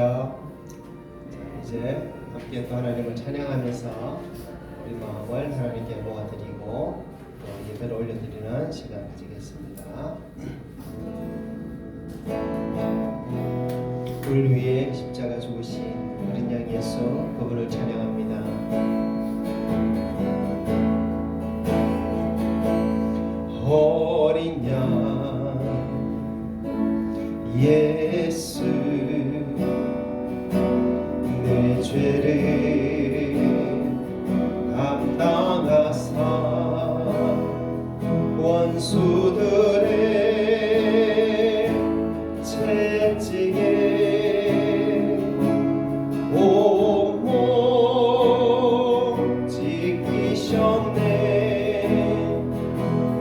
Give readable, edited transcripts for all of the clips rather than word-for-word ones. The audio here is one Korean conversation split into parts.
할렐루야. 이제 함께 또 하나님을 찬양하면서 우리 마음을 하나님께 모아드리고 또 예배를 올려드리는 시간 가지겠습니다. 우리 위에 십자가 죽으신 어린 양 예수 그분을 찬양합니다. 어린 양 예수 내 죄를 감당하사 원수들의 채찍에 온몸 지키셨네.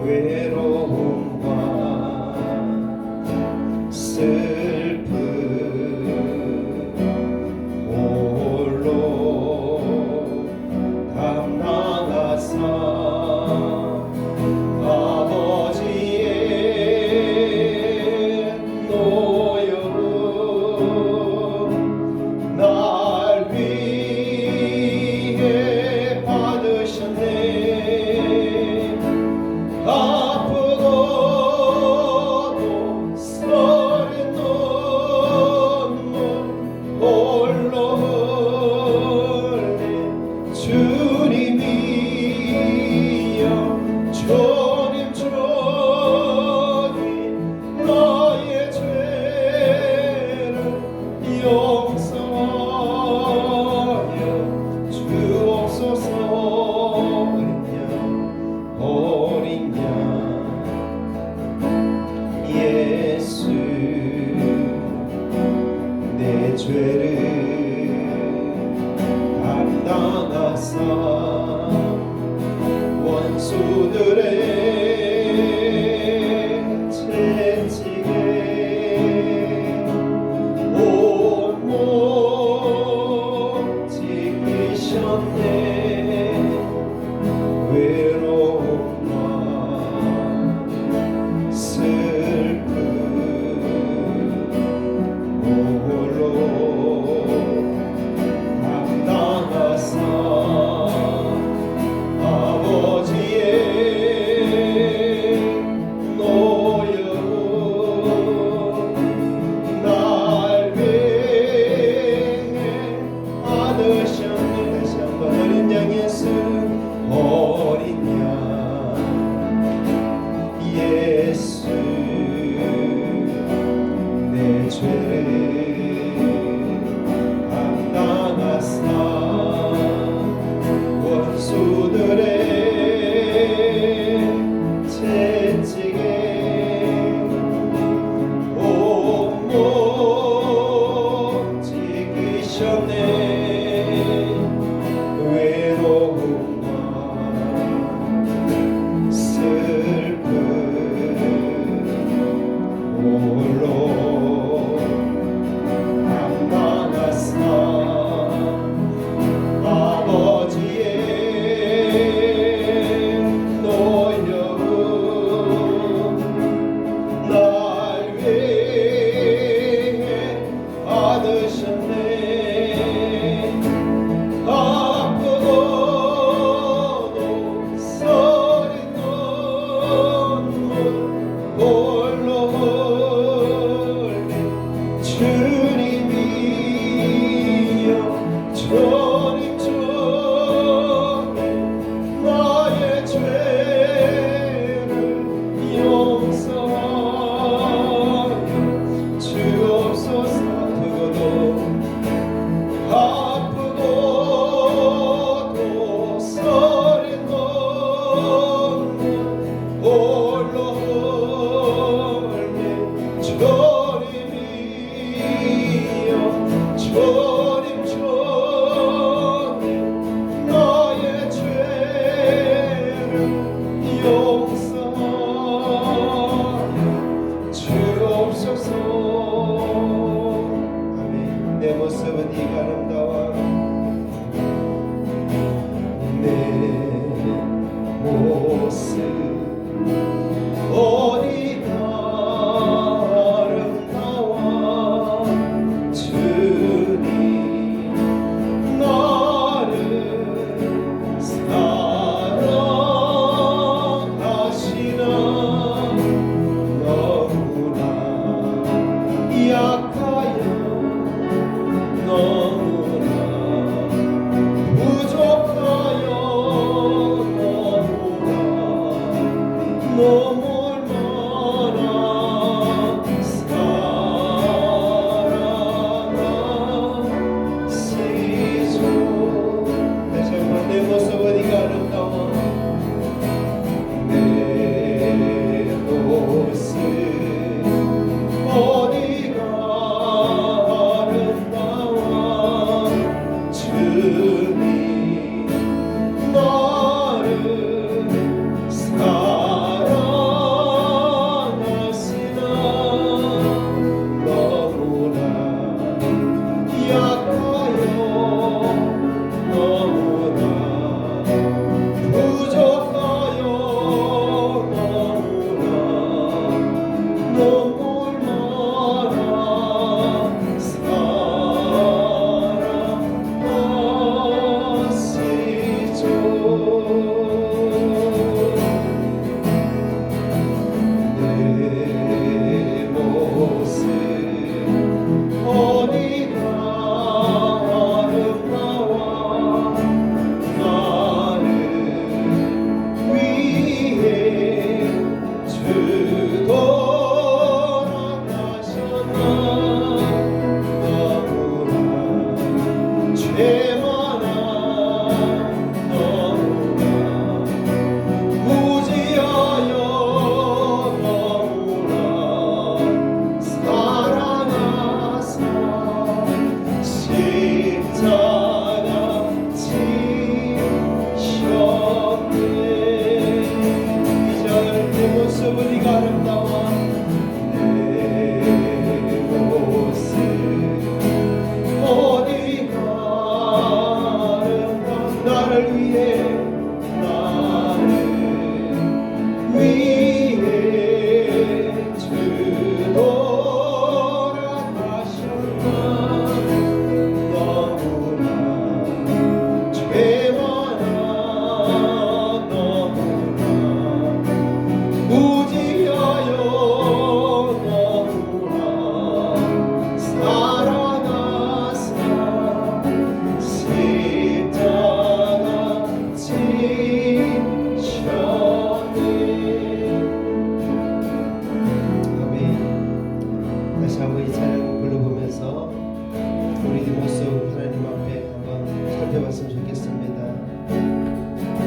외로움과 슬픔 홀로 담당하사 아버지의 노여움 날 위해 받으셨네. 아프고도 서린 눈물 홀로 흘린 주님이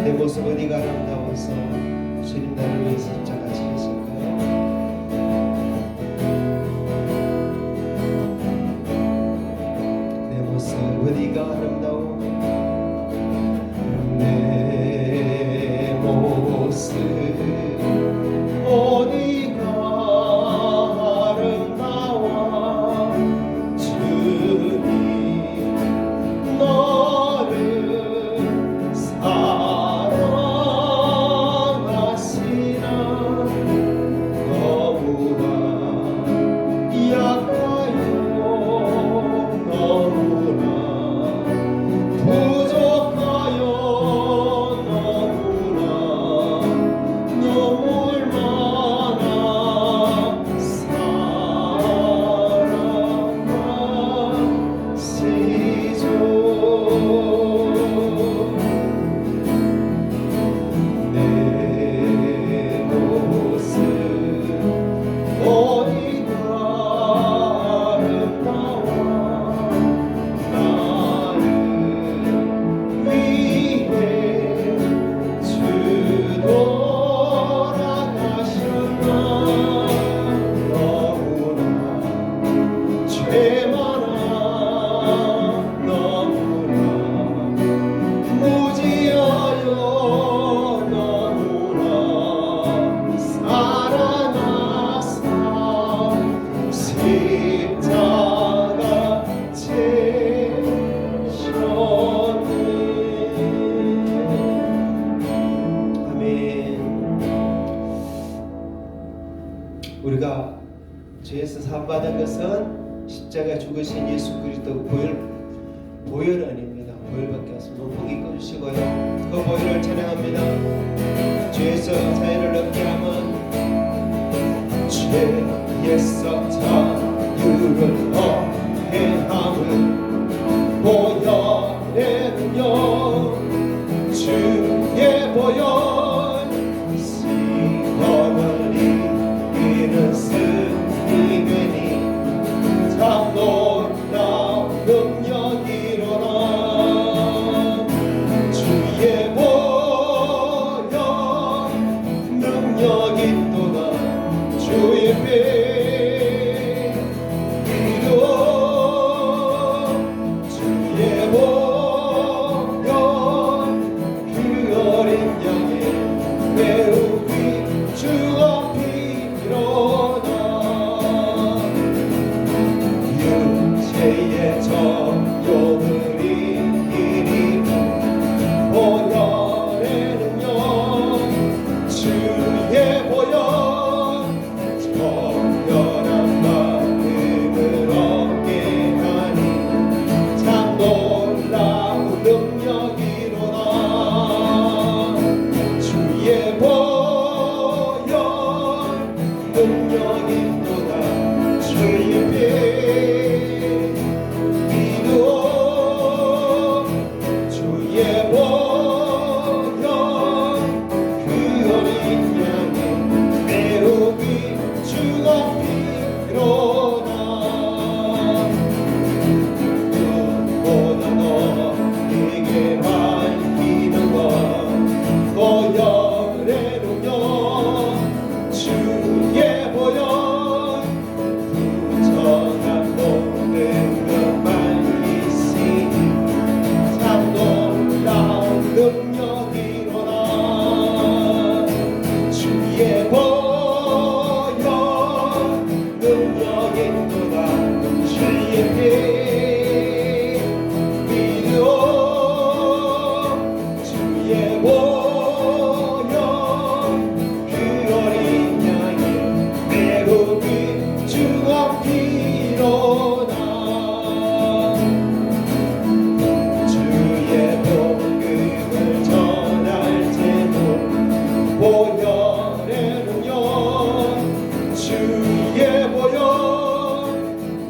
내 모습 어디가 아름다워서 주님 나를 위해서 십자가 지셨을까요? 내 모습 어디가 아름다워 내 모습 어디가 아름다워 주님 너를 사랑하시나 너무나 약하여 너무나 부족하여 너무나 눈물 많아 사랑하시죠. 내 모습 어디가 아름다워 나를 위해 주 돌아가셨나 너무나 죄 많아 너무나 무지하여 너무나 살아나사 십자가 지셨네. 아멘. 우리가 죄에서 사함받은 것은 십자가 죽으신 예수 그리스도 보혈 아닙니다. 보혈밖에 없습니다. 높이 꺼주시고요. 그 보혈을 찬양합니다. 죄에서 자유를 얻게 함은 죄에서 자유를 얻게 함은 보혈에는요 주의 보혈 시험을 이기는 승리되니 참 놀라운 능력이로라 주의 보혈 능력이 또다 주의 피 기도 주의 보혈 그 어린 양의 매우 귀중한 피로다 육체의 정욕을 이기는 보혈에는요 주의 보혈 정결한 마음을 얻게 하니 참 놀라운 능력이로다 주의 보혈 능력이 또다 주의 피 기도 주의 보혈 그 어린 양의 매우 귀중한 피로다 눈보다 너에게 밝히는 것 보혈에는요 주의 보혈 부정한 모든 것만 있으니 참 놀라운 능력이로라 주의 보혈 능력이 또다 주의 피 믿어 주의 보혈 그 어린 양의 매우 귀중한 피로다 주의 복음을 전할 때도 보혈에는요 주의 보혈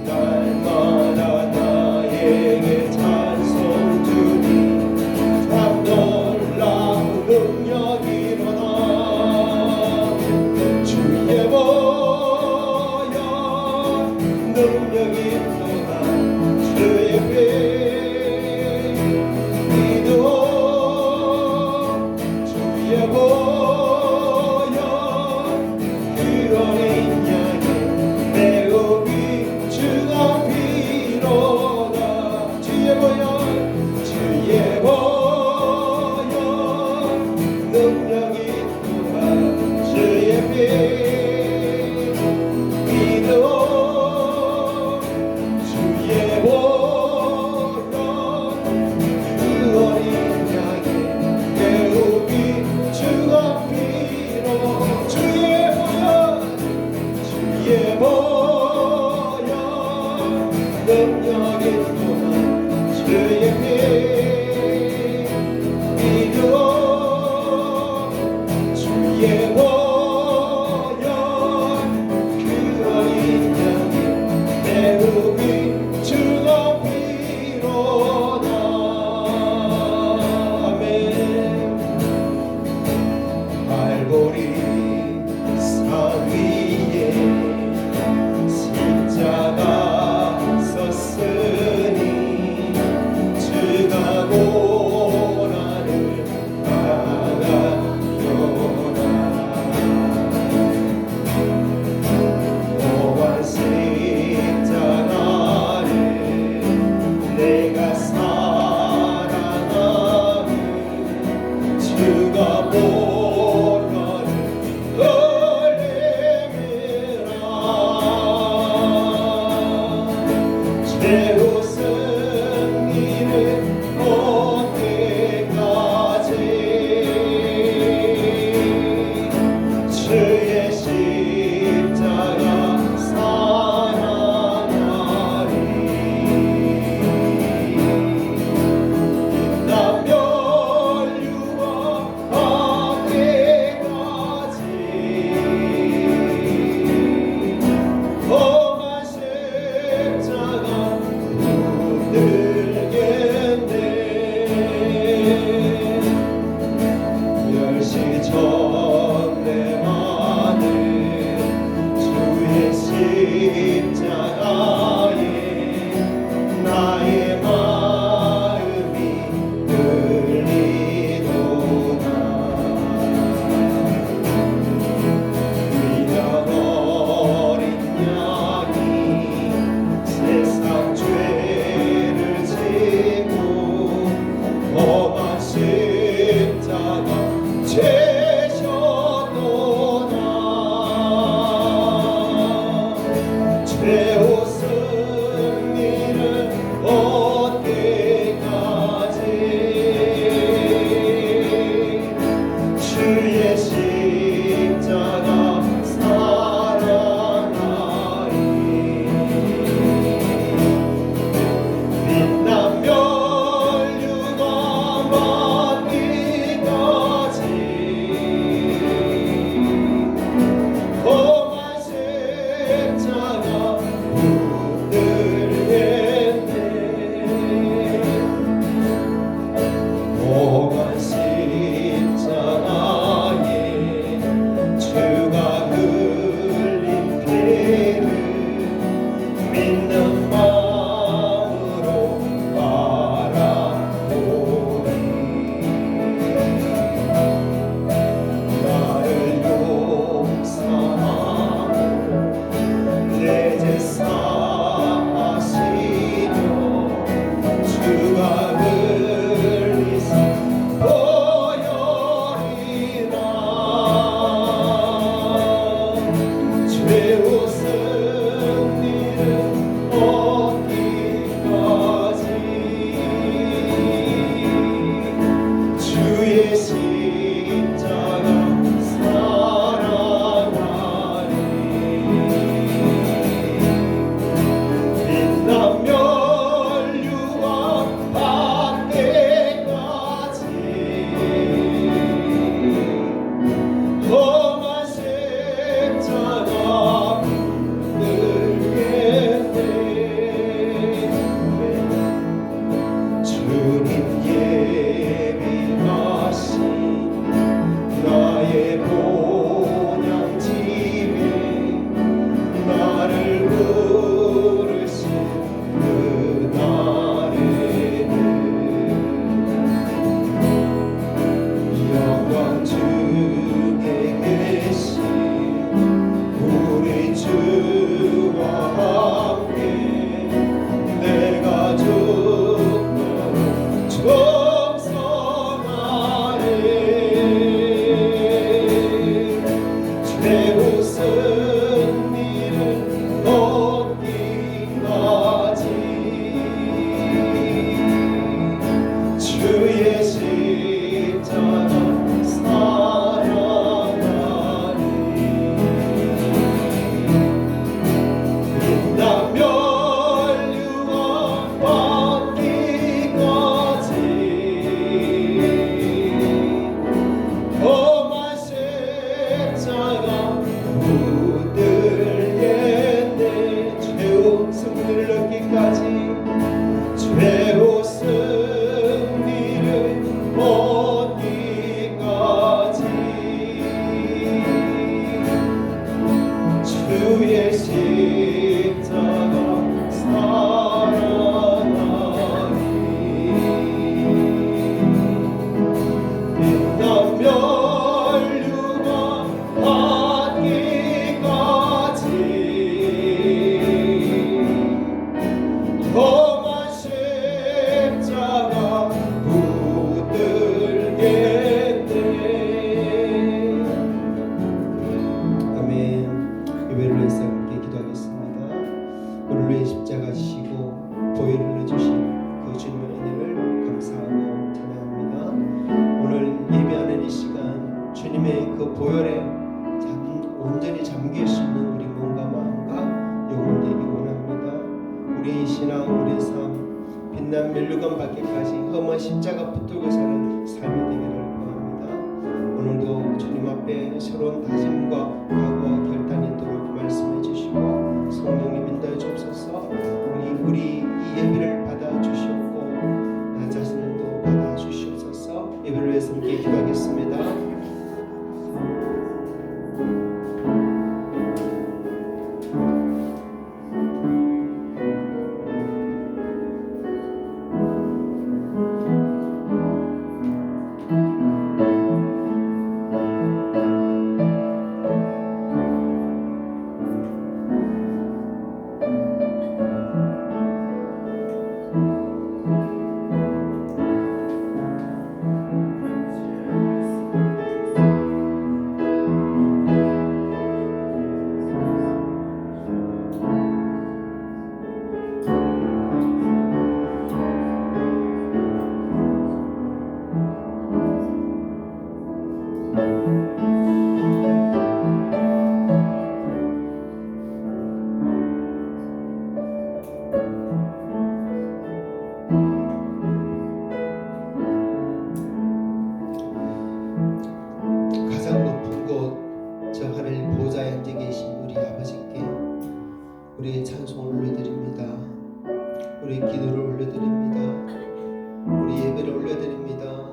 날마다 나에게 찬송 주니 참 놀라운 주의 보혈 그 어린 양의 매우 귀중한 피로다 주의 보혈 능력이 또한 주의 피 믿어 주의 보혈 그 어린 양의 매우 귀중한 피로 주의 보혈 능력이 또한 주의 피 믿어 주의 보혈 그 어린 양의 매우 귀중한 피로다 아멘 갈보리 산 위에 십자가 섰으니 주가 고난을 당하였다 고한 십자가를 내가 사랑하는 주가 보혈을 흘리미라 최후 승리를 얻을 때까지 주의 십자가 사랑하리 인간 멸류와 온전히 잠길 수 있는 우리 몸과 마음과 영혼 되기 원합니다. 우리의 신앙, 우리의 삶, 빛난 멸류관 받기까지 험한 십자가 붙들고 사는 삶이 되기를 원합니다. 오늘도 주님 앞에 새로운 다짐과 각오와 결단이 있도록 말씀해 주시고 성령님 인도해 주옵소서. 우리 이 예배를 받아 주시옵고 나 자신을 또 받아 주시옵소서. 예배를 위해서 함께 기도하겠습니다. 우리의 찬송을 올려드립니다. 우리의 기도를 올려드립니다. 우리 예배를 올려드립니다.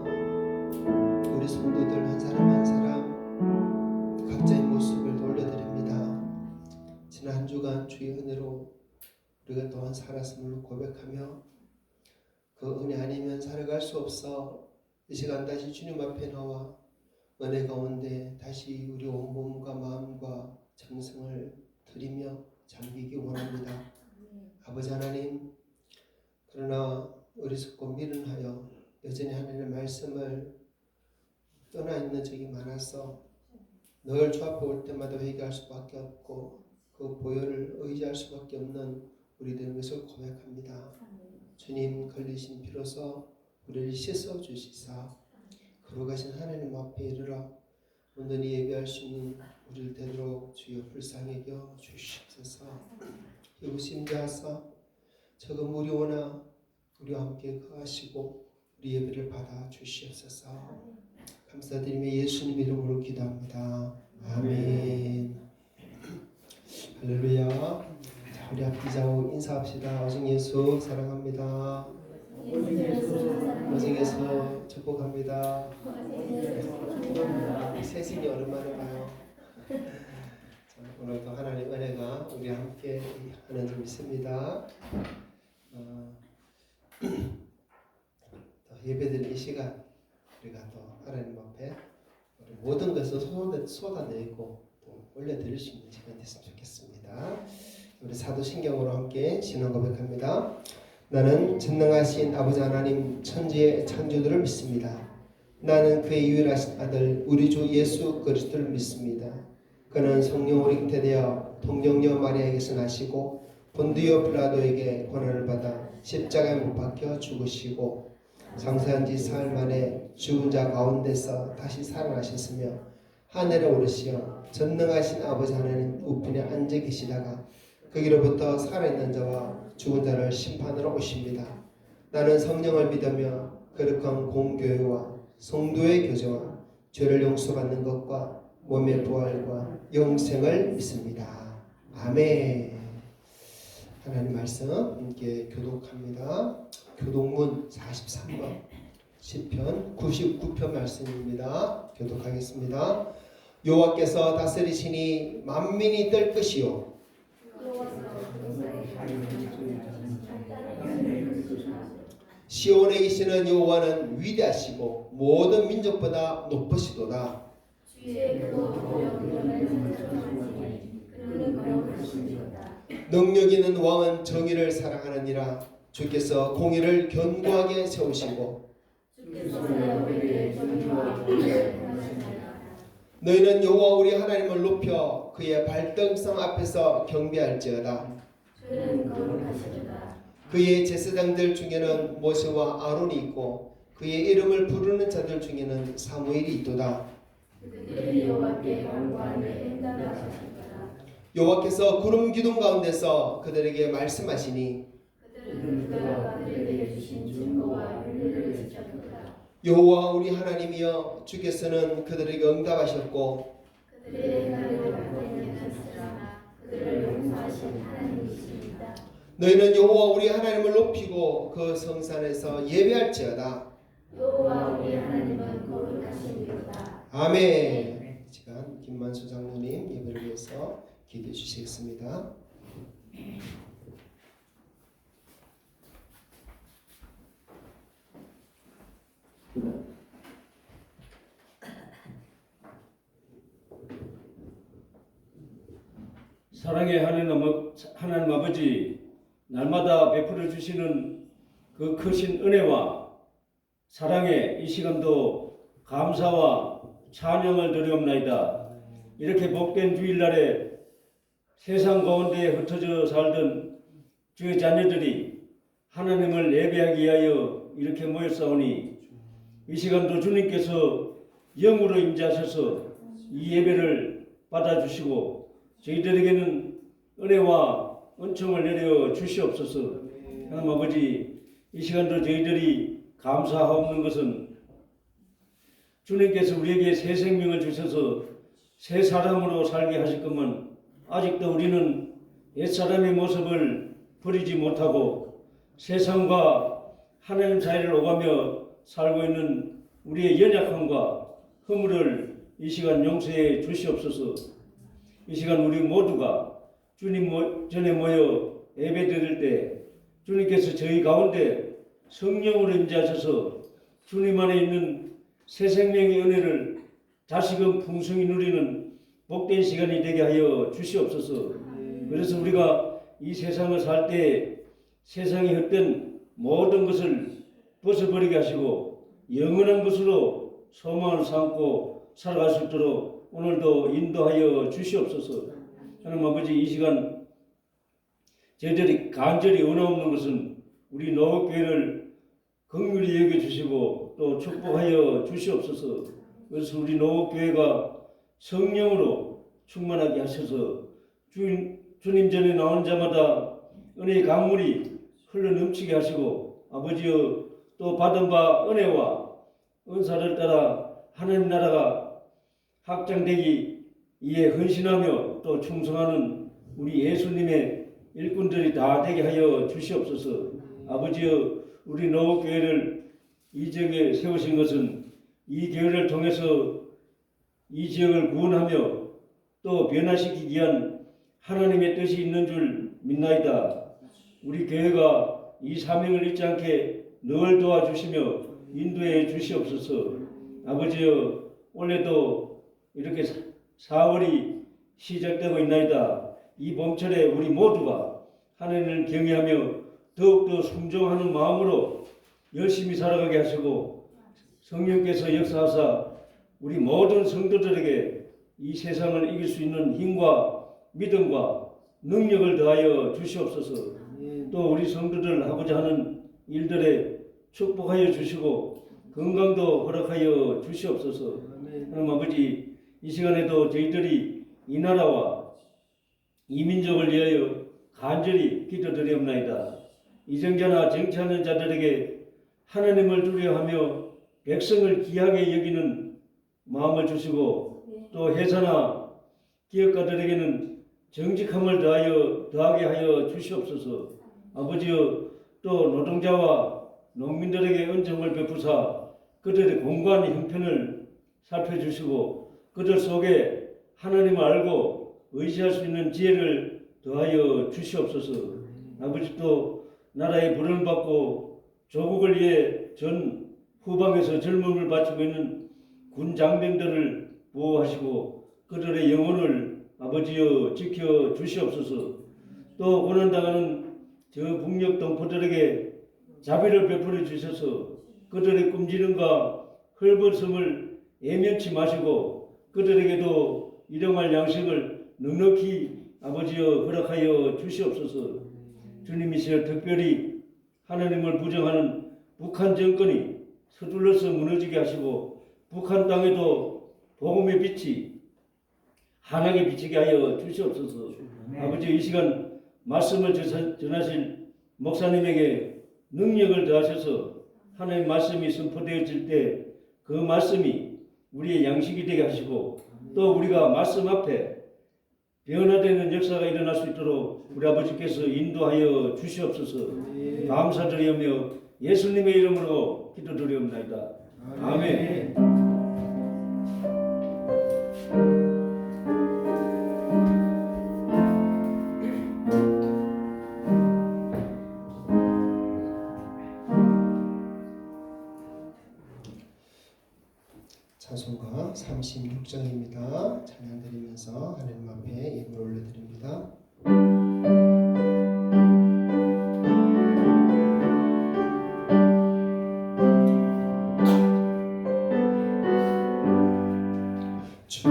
우리 성도들 한 사람 한 사람 각자의 모습을 올려드립니다. 지난 한 주간 주의 은혜로 우리가 또한 살았음을 고백하며 그 은혜 아니면 살아갈 수 없어 이 시간 다시 주님 앞에 나와 은혜 가운데 다시 우리 온몸과 마음과 정성을 드리며 잠기기 원합니다. 아버지 하나님, 그러나 어리석고 미련하여 여전히 하나님의 말씀을 떠나 있는 적이 많아서 늘 주 앞에 올 때마다 회개할 수밖에 없고 그 보혈을 의지할 수밖에 없는 우리들의 것을 고백합니다. 주님 걸리신 피로서 우리를 씻어 주시사 거룩하신 하나님 앞에 이르러 온전히 예배할 수 있는 우리를 되도록 주여 불쌍히 여겨 주시옵소서. 이곳이 임재하사 적은 무리오나 우리와 함께 거하시고 우리 예배를 받아 주시옵소서. 감사드리며 예수님 이름으로 기도합니다. 아멘. 할렐루야. 자, 우리 앞 기자고 인사합시다. 오직 예수 사랑합니다. 오직에서 축복합니다. 세신이 오랜만에 봐요. 오늘도 하나님 은혜가 우리와 함께 하는 줄 믿습니다. 예배드리는 이 시간 우리가 또 하나님 앞에 우리 모든 것을 쏟아내고 또 올려드릴 수 있는 시간 됐으면 좋겠습니다. 우리 사도신경으로 함께 신앙 고백합니다. 나는 전능하신 아버지 하나님 천지의 창조주를 믿습니다. 나는 그의 유일하신 아들 우리 주 예수 그리스도를 믿습니다. 그는 성령으로 잉태되어 동정녀 마리아에게서 나시고 본디오 빌라도에게 고난을 받아 십자가에 못 박혀 죽으시고 장사한 지 사흘 만에 죽은 자 가운데서 다시 살아나셨으며 하늘에 오르시어 전능하신 아버지 하나님 우편에 앉아 계시다가 거기로부터 살아있는 자와 죽은 자를 심판하러 오십니다. 나는 성령을 믿으며 거룩한 공교회와 성도의 교제와 죄를 용서받는 것과 몸의 부활과 영생을 믿습니다. 아멘. 하나님 말씀 함께 교독합니다. 교독문 43번 시편 99편 말씀입니다. 교독하겠습니다. 여호와께서 다스리시니 만민이 뜰 것이요 시온에 계시는 여호와는 위대하시고 모든 민족보다 높으시도다. 주의 그것도 영원을 찬송하시니 그는 거룩하시니로다. 능력 있는 왕은 정의를 사랑하느니라. 주께서 공의를 견고하게 세우시고 주께서 우리의 정의와 공의를 행하시나이다. 너희는 여호와 우리 하나님을 높여 그의 발등성 앞에서 경배할지어다. 주는 거룩하시도다. 그의 제사장들 중에는 모세와 아론이 있고 그의 이름을 부르는 자들 중에는 사무엘이 있도다. 그들이 여호와께 간구하며 응답하시리라. 여호와께서 구름 기둥 가운데서 그들에게 말씀하시니 그들은 그가 그들에게 주신 증거와 윤리를 지켰도다. 여호와 우리 하나님이여 주께서는 그들에게 응답하셨고 그들의 행하를 받들으시나 그들을 용서하신 하나님이십니다. 너희는 여호와 우리 하나님을 높이고 그 성산에서 예배할지어다. 여호와 우리 하나님은 거룩하시니로다. 아멘. 이 시간 김만수 장로님 예배를 위해서 기도해 주시겠습니다. 사랑의 하나님 아버지, 날마다 베풀어 주시는 그 크신 은혜와 사랑에 이 시간도 감사와 찬양을 드리옵나이다. 이렇게 복된 주일날에 세상 가운데 흩어져 살던 주의 자녀들이 하나님을 예배하기 위하여 이렇게 모였사오니 이 시간도 주님께서 영으로 임재하셔서 이 예배를 받아주시고 저희들에게는 은혜와 은총을 내려 주시옵소서. 하나님 아버지, 이 시간도 저희들이 감사하옵는 것은 주님께서 우리에게 새 생명을 주셔서 새 사람으로 살게 하실 것만 아직도 우리는 옛사람의 모습을 버리지 못하고 세상과 하나님 사이를 오가며 살고 있는 우리의 연약함과 허물을 이 시간 용서해 주시옵소서. 이 시간 우리 모두가 주님 전에 모여 예배드릴 때 주님께서 저희 가운데 성령으로 임재하셔서 주님 안에 있는 새 생명의 은혜를 다시금 풍성히 누리는 복된 시간이 되게 하여 주시옵소서. 그래서 우리가 이 세상을 살 때 세상에 헛된 모든 것을 벗어버리게 하시고 영원한 것으로 소망을 삼고 살아갈 수 있도록 오늘도 인도하여 주시옵소서. 하나님 아버지, 이 시간 저희들이 간절히 원하옵는 것은 우리 노업교회를 긍휼히 여겨주시고 또 축복하여 주시옵소서. 그래서 우리 노업교회가 성령으로 충만하게 하셔서 주님 전에 나오는 자마다 은혜의 강물이 흘러 넘치게 하시고 아버지여 또 받은 바 은혜와 은사를 따라 하나님 나라가 확장되기 위해 헌신하며 또 충성하는 우리 예수님의 일꾼들이 다 되게 하여 주시옵소서. 아버지여, 우리 노업교회를 이 지역에 세우신 것은 이 교회를 통해서 이 지역을 구원하며 또 변화시키기 위한 하나님의 뜻이 있는 줄 믿나이다. 우리 교회가 이 사명을 잊지 않게 늘 도와주시며 인도해 주시옵소서. 아버지여, 올해도 이렇게 4월이 시작되고 있나이다. 이 봄철에 우리 모두가 하나님을 경외하며 더욱더 순종하는 마음으로 열심히 살아가게 하시고 성령께서 역사하사 우리 모든 성도들에게 이 세상을 이길 수 있는 힘과 믿음과 능력을 더하여 주시옵소서. 또 우리 성도들 하고자 하는 일들에 축복하여 주시고 건강도 허락하여 주시옵소서. 하나님 아버지, 이 시간에도 저희들이 이 나라와 이 민족을 위하여 간절히 기도드리옵나이다. 이정자나 정치하는 자들에게 하나님을 두려워하며 백성을 귀하게 여기는 마음을 주시고 또 회사나 기업가들에게는 정직함을 더하게 하여 주시옵소서. 아버지여, 또 노동자와 농민들에게 은총을 베푸사 그들의 공고한 형편을 살펴주시고 그들 속에 하나님을 알고 의지할 수 있는 지혜를 더하여 주시옵소서. 아버지, 또 나라의 부름을 받고 조국을 위해 전 후방에서 젊음을 바치고 있는 군 장병들을 보호하시고 그들의 영혼을 아버지여 지켜 주시옵소서. 또 고난당하는 저 북녘 동포들에게 자비를 베풀어 주셔서 그들의 굶주림과 헐벗음을 예면치 마시고 그들에게도 일용할 양식을 넉넉히 아버지여 허락하여 주시옵소서. 주님이 시절 특별히 하나님을 부정하는 북한 정권이 서둘러서 무너지게 하시고 북한 땅에도 복음의 빛이 환하게 비치게 하여 주시옵소서. 아버지 이 시간 말씀을 전하실 목사님에게 능력을 더하셔서 하나님의 말씀이 선포되어질 때 그 말씀이 우리의 양식이 되게 하시고 또 우리가 말씀 앞에 변화되는 역사가 일어날 수 있도록 우리 아버지께서 인도하여 주시옵소서. 감사드리며 예수님의 이름으로 기도드리옵나이다. 아멘. 찬송가 36장입니다. 찬양 드리면서 하나님 앞에 예물 올려드립니다. 주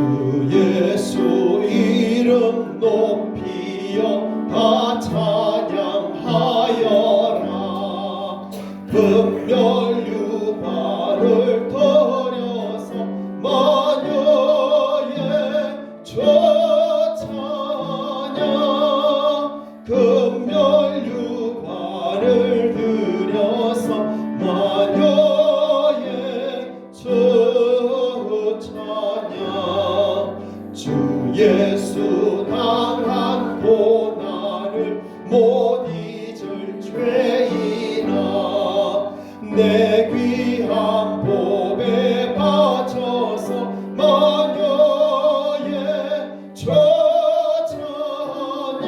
예수 이름 높이여 다 찬양하여라. 금멸 유발을 터려서 마녀의 저 찬양. 금멸 유발을 들여서 마녀의 저 찬양. 주 예수 당한 고난을 못 잊을 죄인아 내 귀한 보배 바쳐서 마녀의 저 찬양.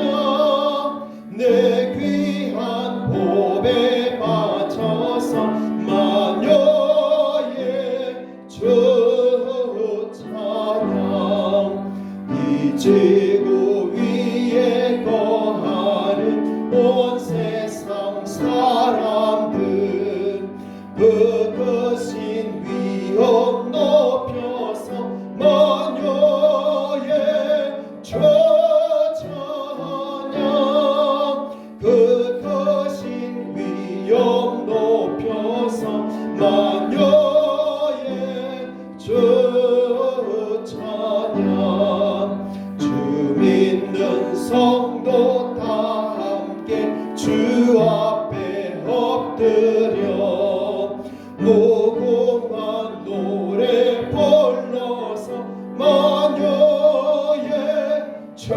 내 귀한 보배 바쳐서 마녀의 저 찬양. 이 지구 위에 거하는 온 세상 사람들 그 크신 위엄 높여서 마녀의 저 찬양. 그 크신 위엄 높여서 마녀의 저 찬양. 주 믿는 성도 다 함께 주 앞에 엎드려 무궁한 노래 불러서 마녀의 저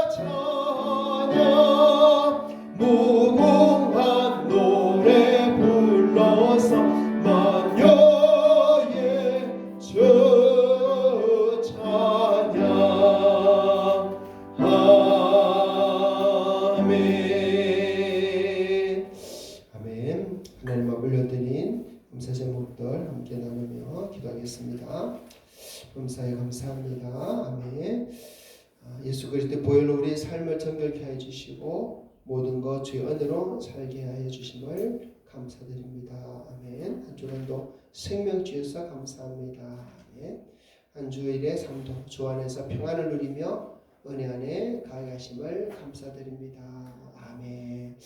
찬양. 무궁한 노래 불러서 마녀의 저 찬양. 아멘. 아멘. 하나님 앞 올려드린 감사 제목들 함께 나누며 기도하겠습니다. 감사에 감사합니다. 아멘. 예수 그리스도의 보혈로 우리의 삶을 정결케 하여 주시고 모든 것 주의 은혜로 살게 하여 주심을 감사드립니다. 아멘. 한 주간도 생명 주셔서 감사합니다. 아멘. 한 주일의 삶도 주 안에서 평안을 누리며 은혜 안에 가게 하심을 감사드립니다. 아멘.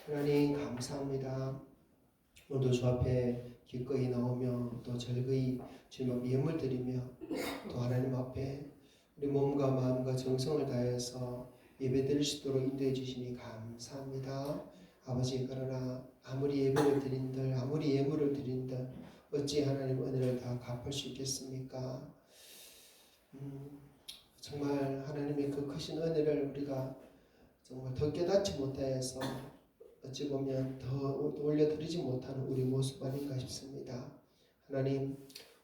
하나님 감사합니다. 오늘도 주 앞에 기꺼이 나오며 또 즐거이 주님 앞에 예물 드리며 또 하나님 앞에 우리 몸과 마음과 정성을 다해서 예배 드릴 수 있도록 인도해 주시니 감사합니다. 아버지 그러나 아무리 예배를 드린들 아무리 예물을 드린들 어찌 하나님 은혜를 다 갚을 수 있겠습니까? 정말 하나님의 그 크신 은혜를 우리가 정말 더 깨닫지 못하여서 어찌 보면 더 올려드리지 못하는 우리 모습 아닌가 싶습니다. 하나님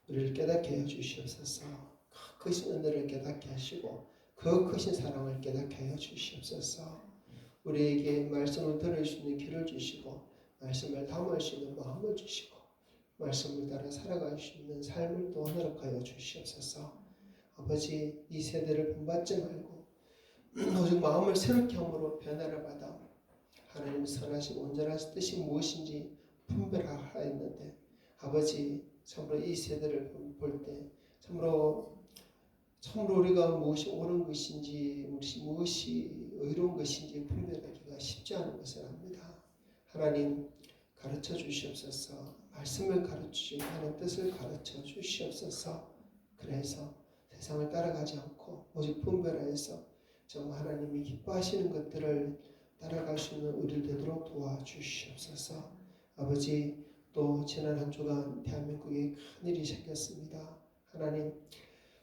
우리를 깨닫게 해주시옵소서. 그 크신 은혜를 깨닫게 하시고 그 크신 사랑을 깨닫게 하여 주시옵소서. 우리에게 말씀을 들을 수 있는 귀를 주시고 말씀을 담을 수 있는 마음을 주시고 말씀을 따라 살아갈 수 있는 삶을 또 허락하여 주시옵소서. 아버지, 이 세대를 본받지 말고 오직 마음을 새롭게 함으로 변화를 받아 하나님 선하시고 온전하신 뜻이 무엇인지 분별하였는데 아버지, 참으로 이 세대를 볼 때 참으로 우리가 무엇이 옳은 것인지 무엇이 의로운 것인지 분별하기가 쉽지 않은 것을 압니다. 하나님 가르쳐 주시옵소서. 말씀을 가르치시고 하나님 뜻을 가르쳐 주시옵소서. 그래서 세상을 따라가지 않고 오직 분별하여서 정말 하나님이 기뻐하시는 것들을 따라갈 수 있는 우리를 되도록 도와주시옵소서. 아버지, 또 지난 한 주간 대한민국에 큰일이 생겼습니다. 하나님,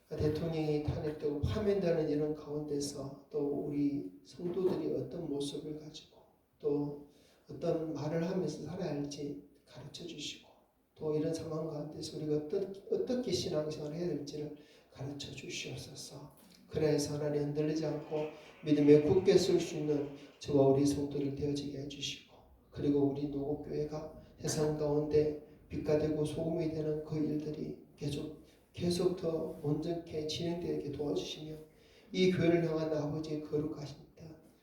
대통령이 탄핵되고 파면되는 이런 가운데서 또 우리 성도들이 어떤 모습을 가지고 또 어떤 말을 하면서 살아야 할지 가르쳐 주시고 또 이런 상황 가운데서 우리가 어떻게 신앙생활을 해야 될지를 가르쳐 주시옵소서. 그래서 하나님 흔들리지 않고 믿음에 굳게 설 수 있는 저와 우리 성도들 되어지게 해주시고 그리고 우리 노곡교회가 세상 가운데 빛가 되고 소금이 되는 그 일들이 계속 더 온전케 진행되게 도와주시며 이 교회를 향한 아버지의 거룩하십니다.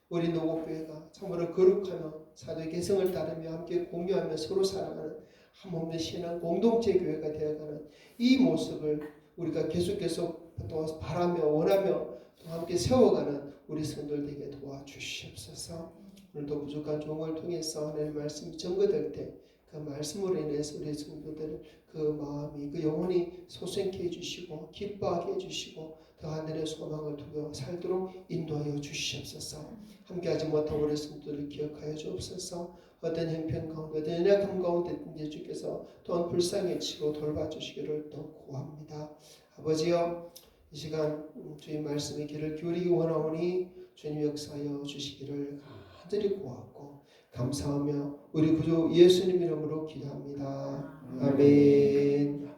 우리 노곡교회가 참으로 거룩하며 사도의 개성을 따르며 함께 공유하며 서로 사랑하는 한 몸된 신앙 공동체 교회가 되어가는 이 모습을 우리가 계속 또 바라며 원하며 또 함께 세워가는 우리 성도들 되게 도와주시옵소서. 오늘도 부족한 종을 통해서 하나님의 말씀이 증거될 때 그 말씀으로 인해서 우리 성도들 그 마음이 그 영혼이 소생케 해주시고 기뻐하게 해주시고 더 하늘의 소망을 두고 살도록 인도하여 주시옵소서. 함께하지 못한 우리 성도들을 기억하여 주옵소서. 어떤 형편 가운데 어떤 연약함 가운데 있든지 주께서 또한 불쌍히 치고 돌봐주시기를 또 구합니다. 아버지여, 이 시간 주의 말씀에 귀를 기울이기 원하오니 주님 역사하여 주시기를 간절히 구하고 감사하며 우리 구주 예수님 이름으로 기도합니다. 아멘.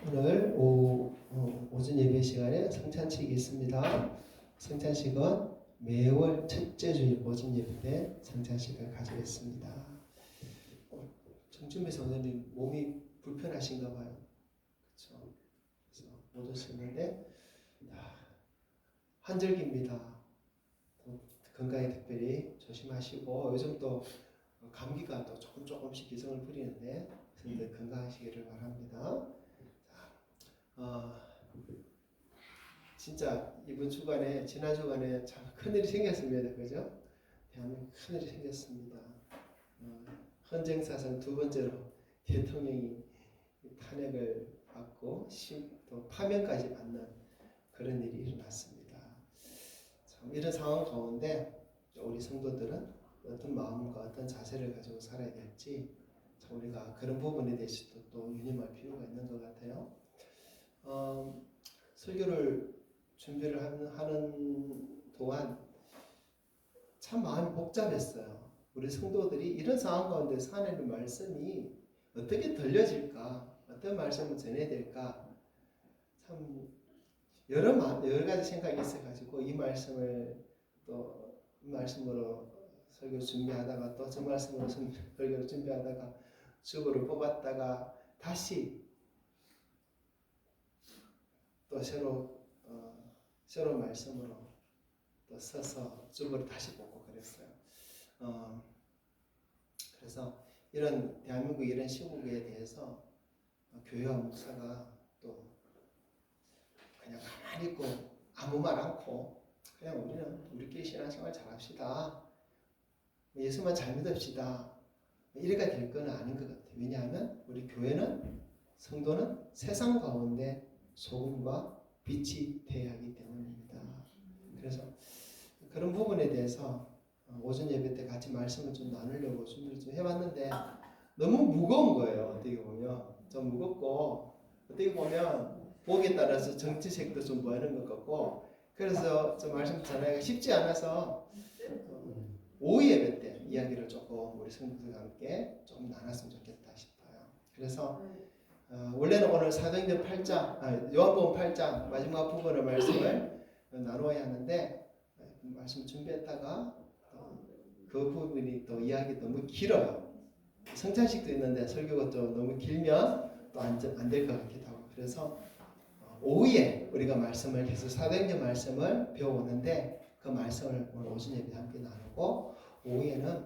오늘 오전 예배 시간에 성찬식이 있습니다. 성찬식은 매월 첫째 주일 오전 예배 때 성찬식을 가지겠습니다. 정준배 선생님 몸이 불편하신가 봐요. 그렇죠? 그래서 못 오셨는데 한절기입니다. 건강에 특별히 조심하시고 요즘 또 감기가 또 조금씩 기승을 부리는데 선생님들 건강하시기를 바랍니다. 진짜 이번 주간에 지난 주간에 참 큰일이 생겼습니다. 그죠? 대한민국 큰일이 생겼습니다. 헌정사상 두 번째로 대통령이 탄핵을 받고 또 파면까지 받는 그런 일이 일어났습니다. 참 이런 상황 가운데 우리 성도들은 어떤 마음과 어떤 자세를 가지고 살아야 될지 참 우리가 그런 부분에 대해서도 또 유념할 필요가 있는 것 같아요. 설교를 준비를 하는 동안 참 마음이 복잡했어요. 우리 성도들이 이런 상황 가운데서 하나님의 말씀이 어떻게 들려질까, 어떤 말씀을 전해야 될까, 참 여러 가지 생각이 있어가지고 이 말씀을 또 이 말씀으로 설교 준비하다가 또 저 말씀으로 설교를 준비하다가 주보를 뽑았다가 다시 또 새로운 말씀으로 또 써서 주보를 다시 뽑고 그랬어요. 그래서 이런 대한민국 이런 시국에 대해서 교회와 목사가 또 그냥 가만히 있고 아무 말 않고 그냥 우리끼리 신앙생활 잘합시다. 예수만 잘 믿읍시다. 이래가 될 건 아닌 것 같아요. 왜냐하면 우리 교회는 성도는 세상 가운데 소금과 빛이 되어야 하기 때문입니다. 그래서 그런 부분에 대해서 오전 예배 때 같이 말씀을 좀 나누려고 준비를 좀 해봤는데 너무 무거운 거예요. 어떻게 보면 좀 무겁고 어떻게 보면 복에 따라서 정치색도 좀 보이는 것 같고 그래서 좀 말씀 전하기가 쉽지 않아서 오후 예배 때 이야기를 조금 우리 성도들과 함께 좀 나눴으면 좋겠다 싶어요. 그래서 원래는 오늘 사도행전 8장, 요한복음 8장 마지막 부분의 말씀을 나누어야 하는데 말씀 준비했다가 그 부분이 또 이야기 너무 길어요. 성찬식도 있는데 설교가 좀 너무 길면 또 안 될 것 같기도 하고 그래서 오후에 우리가 말씀을 계속 사도행전 말씀을 배워오는데 그 말씀을 오늘 오전 예배 함께 나누고 오후에는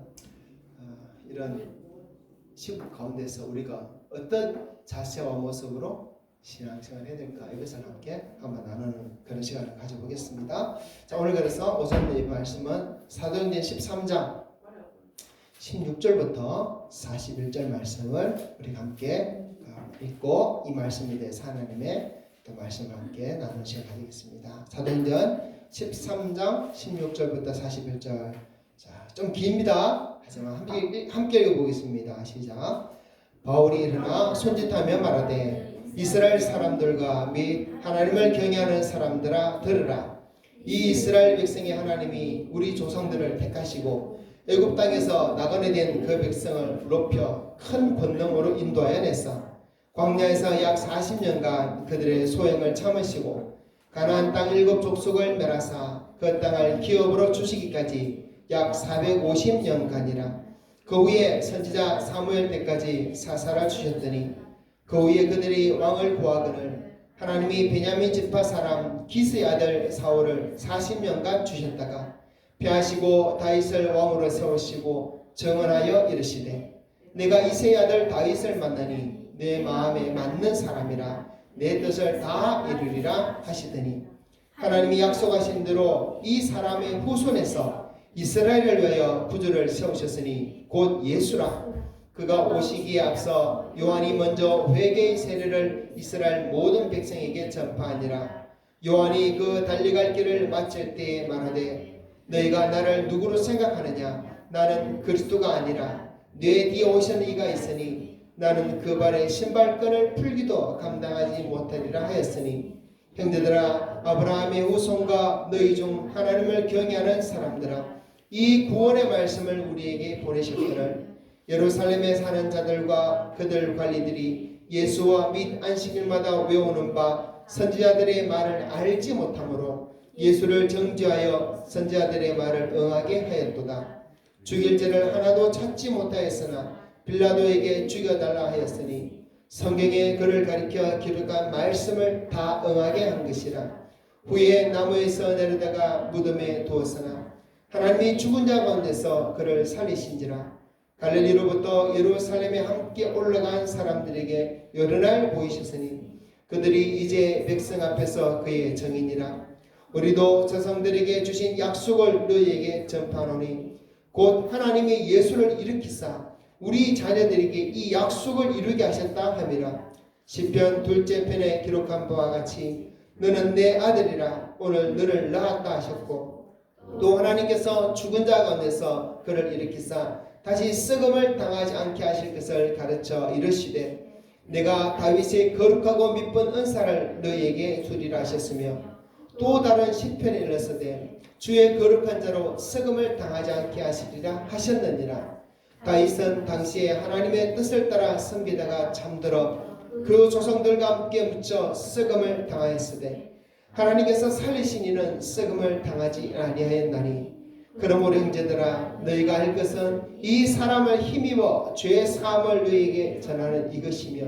이런 시국 가운데서 우리가 어떤 자세와 모습으로 신앙생활을 해야 될까 이것을 함께 한번 나누는 그런 시간을 가져보겠습니다. 자, 오늘 그래서 오전 예배 말씀은 사도행전 13장 16절부터 41절 말씀을 우리가 함께 읽고 이 말씀에 대해서 하나님의 또 말씀을 함께 나누는 시간 가지겠습니다. 사도행전 13장 16절부터 41절. 자, 좀 깁니다. 하지만 함께 읽어보겠습니다. 시작. 바울이 일어나 손짓하며 말하되 이스라엘 사람들과 및 하나님을 경외하는 사람들아 들으라. 이 이스라엘 백성의 하나님이 우리 조상들을 택하시고 애굽 땅에서 나그네된 그 백성을 높여 큰 권능으로 인도하여 냈어. 광야에서 약 40년간 그들의 소행을 참으시고 가나안 땅 7족속을 멸하사 그 땅을 기업으로 주시기까지 약 450년간이라. 그 후에 선지자 사무엘 때까지 사사라 주셨더니 그 후에 그들이 왕을 구하거늘 하나님이 베냐민 지파 사람 기스의 아들 사울을 40년간 주셨다가 패하시고 다윗을 왕으로 세우시고 정언하여 이르시되 내가 이새의 아들 다윗을 만나니 내 마음에 맞는 사람이라 내 뜻을 다 이루리라 하시더니 하나님이 약속하신 대로 이 사람의 후손에서 이스라엘을 위하여 구주를 세우셨으니 곧 예수라. 그가 오시기에 앞서 요한이 먼저 회개의 세례를 이스라엘 모든 백성에게 전파하니라. 요한이 그 달려갈 길을 마칠 때에 말하되 너희가 나를 누구로 생각하느냐? 나는 그리스도가 아니라 내 뒤에 오시는 이가 있으니 나는 그 발에 신발끈을 풀기도 감당하지 못하리라 하였으니 형제들아 아브라함의 후손과 너희 중 하나님을 경외하는 사람들아 이 구원의 말씀을 우리에게 보내셨거늘 예루살렘에 사는 자들과 그들 관리들이 예수와 및 안식일마다 외우는 바 선지자들의 말을 알지 못하므로 예수를 정죄하여 선지자들의 말을 응하게 하였도다. 죽일 죄를 하나도 찾지 못하였으나 빌라도에게 죽여달라 하였으니 성경에 그를 가리켜 기록한 말씀을 다 응하게 한 것이라. 후에 나무에서 내려다가 무덤에 두었으나 하나님이 죽은 자 가운데서 그를 살리신지라. 갈릴리로부터 예루살렘에 함께 올라간 사람들에게 여러 날 보이셨으니 그들이 이제 백성 앞에서 그의 증인이라. 우리도 조상들에게 주신 약속을 너희에게 전파하노니 곧 하나님이 예수를 일으키사 우리 자녀들에게 이 약속을 이루게 하셨다 함이라. 시편 2째 편에 기록한 바와 같이 너는 내 아들이라 오늘 너를 낳았다 하셨고 또 하나님께서 죽은 자 가운데서 그를 일으키사 다시 썩음을 당하지 않게 하실 것을 가르쳐 이르시되 내가 다윗의 거룩하고 미쁜 은사를 너희에게 주리라 하셨으며 또 다른 시편에 일렀으되 주의 거룩한 자로 썩음을 당하지 않게 하시리라 하셨느니라. 다윗은 당시에 하나님의 뜻을 따라 섬기다가 잠들어 그 조상들과 함께 묻혀 썩음을 당하였으되 하나님께서 살리신 이는 썩음을 당하지 아니하였나니 그러므로 형제들아 너희가 할 것은 이 사람을 힘입어 죄 사함을 너희에게 전하는 이것이며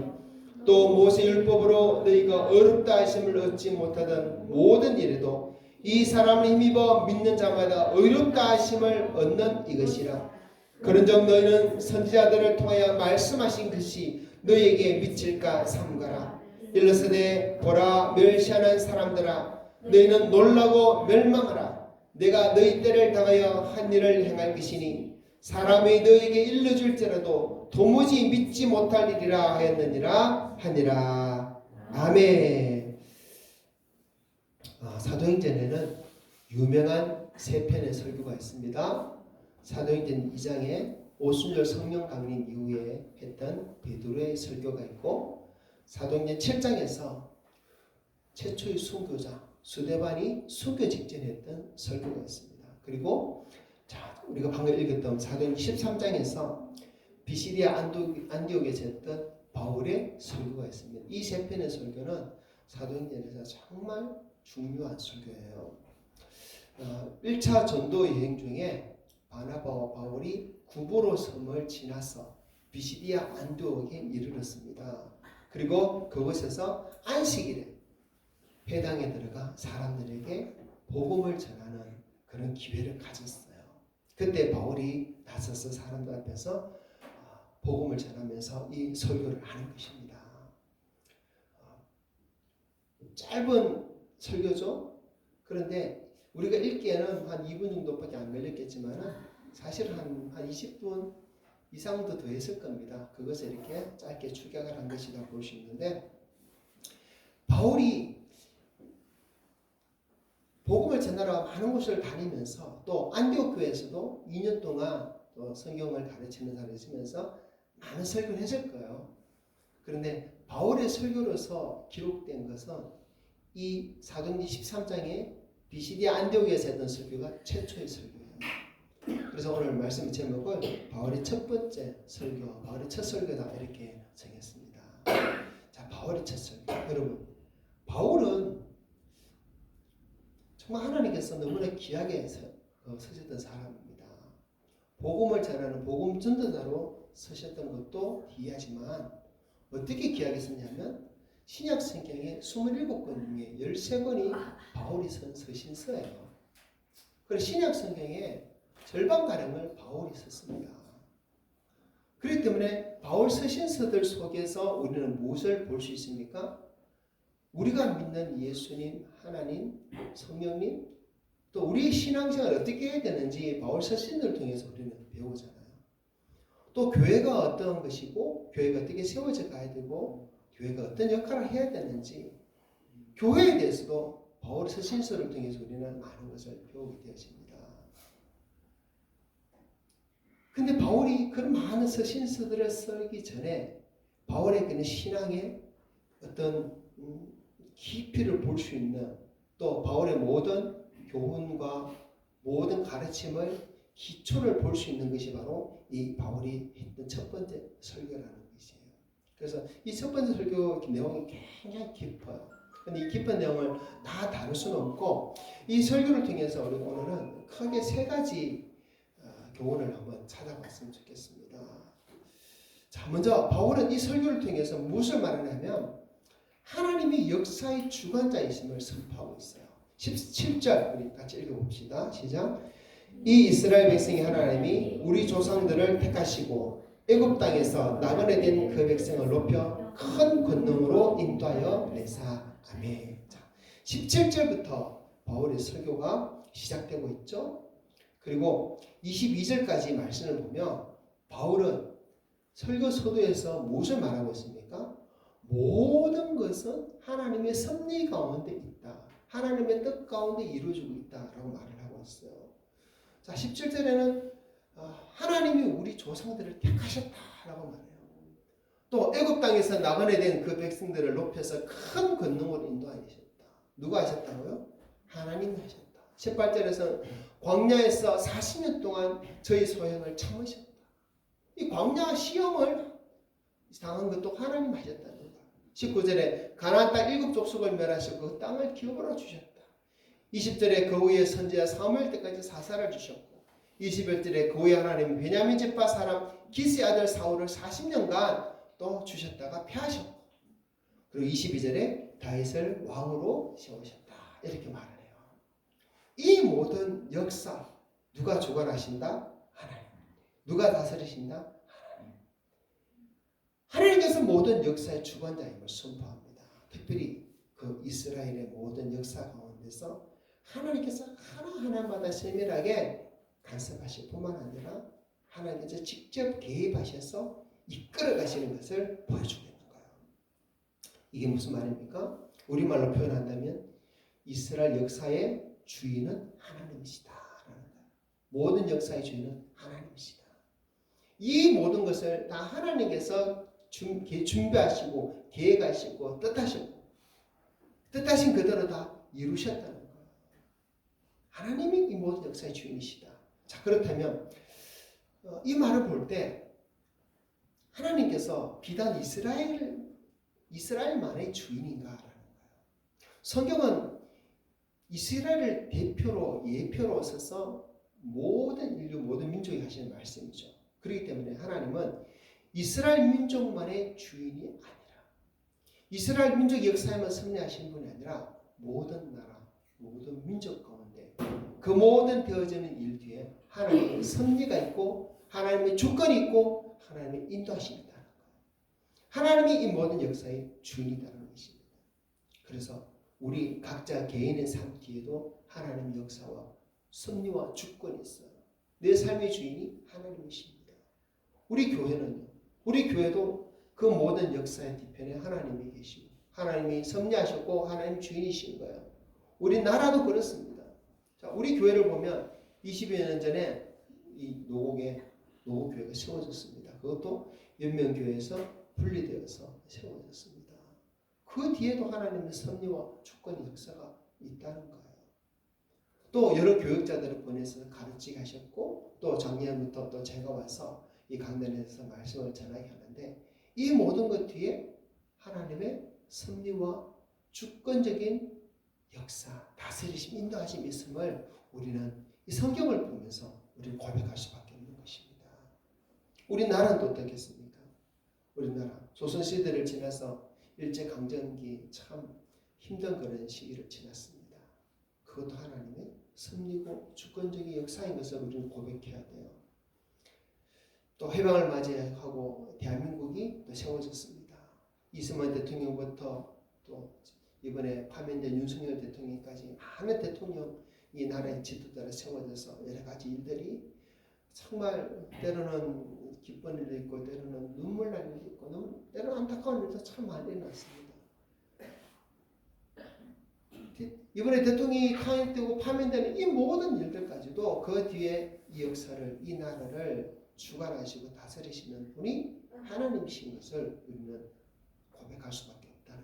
또 모세율법으로 너희가 어렵다 하심을 얻지 못하던 모든 일에도 이 사람을 힘입어 믿는 자마다 어렵다 하심을 얻는 이것이라. 그런즉 너희는 선지자들을 통하여 말씀하신 것이 너희에게 미칠까 삼가라. 일러스되 보라 멸시하는 사람들아 너희는 놀라고 멸망하라. 내가 너희 때를 당하여 한 일을 행할 것이니 사람이 너희에게 일러줄지라도 도무지 믿지 못할 일이라 하였느니라 하니라. 아멘. 사도행전에는 유명한 세 편의 설교가 있습니다. 사도행전 2장에 오순절 성령 강림 이후에 했던 베드로의 설교가 있고 사도행전 7장에서 최초의 순교자 스데반이 순교 직전에 했던 설교가 있습니다. 그리고 우리가 방금 읽었던 사도행전 13장에서 비시디아 안디옥에서 했던 바울의 설교가 있습니다. 이 세 편의 설교는 사도행전에서 정말 중요한 설교예요. 1차 전도 여행 중에 바나바와 바울이 구브로 섬을 지나서 비시디아 안디옥에 이르렀습니다. 그리고 그곳에서 안식일에 회당에 들어가 사람들에게 복음을 전하는 그런 기회를 가졌어요. 그때 바울이 나서서 사람들 앞에서 복음을 전하면서 이 설교를 하는 것입니다. 짧은 설교죠. 그런데 우리가 읽기에는 한 2분 정도밖에 안 걸렸겠지만 사실 한 20분 이상도 더 했을 겁니다. 그것을 이렇게 짧게 축약을 한 것이라고 볼 수 있는데, 바울이 복음을 전하러 많은 곳을 다니면서 또 안디옥 교회에서도 2년 동안 또 성경을 가르치는 사람이 있으면서 많은 설교를 했을 거예요. 그런데 바울의 설교로서 기록된 것은 이 사도행전 13장에 비시디아 안디옥에서 했던 설교가 최초의 설교예요. 그래서 오늘 말씀 제목을 바울의 첫 번째 설교, 바울의 첫 설교다 이렇게 정했습니다. 자, 바울의 첫 설교. 여러분, 바울은 정말 하나님께서 너무나 귀하게 서셨던 사람입니다. 복음을 전하는 복음 전도자로 서셨던 것도 귀하지만 어떻게 귀하게 썼냐면 신약 성경의 27권 중에 13권이 바울이 쓴 서신서예요. 그리고 신약 성경의 절반가량을 바울이 썼습니다. 그렇기 때문에 바울 서신서들 속에서 우리는 무엇을 볼 수 있습니까? 우리가 믿는 예수님, 하나님, 성령님, 또 우리의 신앙생활을 어떻게 해야 되는지 바울 서신들을 통해서 우리는 배우잖아요. 또 교회가 어떤 것이고 교회가 어떻게 세워져 가야 되고 교회가 어떤 역할을 해야 되는지 교회에 대해서도 바울의 서신서를 통해서 우리는 많은 것을 배우게 되어집니다. 근데 바울이 그런 많은 서신서들을 쓰기 전에 바울에게는 신앙의 어떤 깊이를 볼 수 있는, 또 바울의 모든 교훈과 모든 가르침을 기초를 볼 수 있는 것이 바로 이 바울이 했던 첫 번째 설교라는 것이에요. 그래서 이 첫 번째 설교 내용이 굉장히 깊어요. 근데 이 깊은 내용을 다 다룰 수는 없고 이 설교를 통해서 우리 오늘은 크게 세 가지 교훈을 한번 찾아봤으면 좋겠습니다. 자, 먼저 바울은 이 설교를 통해서 무엇을 말하냐면 하나님이 역사의 주관자이심을 선포하고 있어요. 17절 우리 같이 읽어봅시다. 시작. 이 이스라엘 백성이 하나님이 우리 조상들을 택하시고 애굽 땅에서 나그네 된 그 백성을 높여 큰 권능으로 인도하여 내사. 아멘. 자, 17절부터 바울의 설교가 시작되고 있죠. 그리고 22절까지 말씀을 보면 바울은 설교 서두에서 무엇을 말하고 있습니까? 모든 것은 하나님의 섭리 가운데 있다. 하나님의 뜻 가운데 이루어지고 있다라고 말을 하고 있어요. 자, 17절에는 하나님이 우리 조상들을 택하셨다라고 말해요. 또 애굽 땅에서 나그네 된 그 백성들을 높여서 큰 권능으로 인도하셨다. 누가 하셨다고요? 하나님이 하셨다. 18절에서 광야에서 40년 동안 저희 소형을 참으셨다. 이 광야 시험을 당한 것도 하나님 하셨다는 거다. 19절에 가나안 땅 7족속을 멸하시고 그 땅을 기업으로 주셨다. 20절에 그 후에 선지자 사무엘 때까지 사사를 주셨고 21절에 그 후에 하나님 베냐민 집파 사람 기스의 아들 사울을 40년간 또 주셨다가 패하셨고, 그리고 22절에 다윗을 왕으로 세우셨다. 이렇게 말을 해요. 이 모든 역사 누가 주관하신다? 하나님. 누가 다스리신다? 하나님. 하나님께서 모든 역사의 주관자임을 선포합니다. 특별히 그 이스라엘의 모든 역사 가운데서 하나님께서 하나하나마다 세밀하게 간섭하실 뿐만 아니라 하나님께서 직접 개입하셔서 이끌어 가시는 것을 보여주고 있는 거예요. 이게 무슨 말입니까? 우리말로 표현한다면 이스라엘 역사의 주인은 하나님이시다 라는 거예요. 모든 역사의 주인은 하나님이시다. 이 모든 것을 다 하나님께서 준비하시고 계획하시고 뜻하신 그대로 다 이루셨다는 거예요. 하나님이 이 모든 역사의 주인이시다. 자, 그렇다면 이 말을 볼 때 하나님께서 비단 이스라엘만의 주인인가라는 거예요. 성경은 이스라엘을 대표로 예표로 써서 모든 인류 모든 민족이 하시는 말씀이죠. 그렇기 때문에 하나님은 이스라엘 민족만의 주인이 아니라 이스라엘 민족 역사에만 섭리하신 분이 아니라 모든 나라, 모든 민족 가운데 그 모든 되어지는 일 뒤에 하나님의 섭리가 있고 하나님의 주권이 있고 하나님의 인도하심이 있다는 거예요. 하나님이 이 모든 역사의 주인이라는 것입니다. 그래서 우리 각자 개인의 삶 뒤에도 하나님의 역사와 섭리와 주권이 있어요. 내 삶의 주인이 하나님이십니다. 우리 교회는요. 우리 교회도 그 모든 역사의 뒤편에 하나님이 계시고 하나님이 섭리하셨고 하나님 주인이신 거예요. 우리 나라도 그렇습니다. 자, 우리 교회를 보면 20여 년 전에 이 노곡에 노곡교회가 세워졌습니다. 그것도 연명교회에서 분리되어서 세워졌습니다. 그 뒤에도 하나님의 섭리와 주권의 역사가 있다는 거예요. 또 여러 교육자들을 보내서 가르치게 하셨고 또 작년부터 또 제가 와서 이 강단에서 말씀을 전하게 하는데 이 모든 것 뒤에 하나님의 섭리와 주권적인 역사, 다스리심, 인도하심 있음을 우리는 이 성경을 보면서 우리는 고백할 수밖에 없는 것입니다. 우리나라는 또 어떻겠습니까? 우리나라 조선시대를 지나서 일제강점기 참 힘든 그런 시기를 지났습니다. 그것도 하나님의 섭리고 주권적인 역사인 것을 우리는 고백해야 돼요. 또 해방을 맞이하고 대한민국이 또 세워졌습니다. 이승만 대통령부터 또 이번에 파면된 윤석열 대통령까지 많은 대통령 이 나라의 지도자로 세워져서 여러 가지 일들이 정말 때로는 기쁜 일도 있고 때로는 눈물 날 일도 있고 때로는 안타까운 일도 참 많이 일어났습니다. 이번에 대통령이 탄핵되고 파면되는 이 모든 일들까지도 그 뒤에 이 역사를 이 나라를 주관하시고 다스리시는 분이 하나님이신 것을 우리는 고백할 수밖에 없다는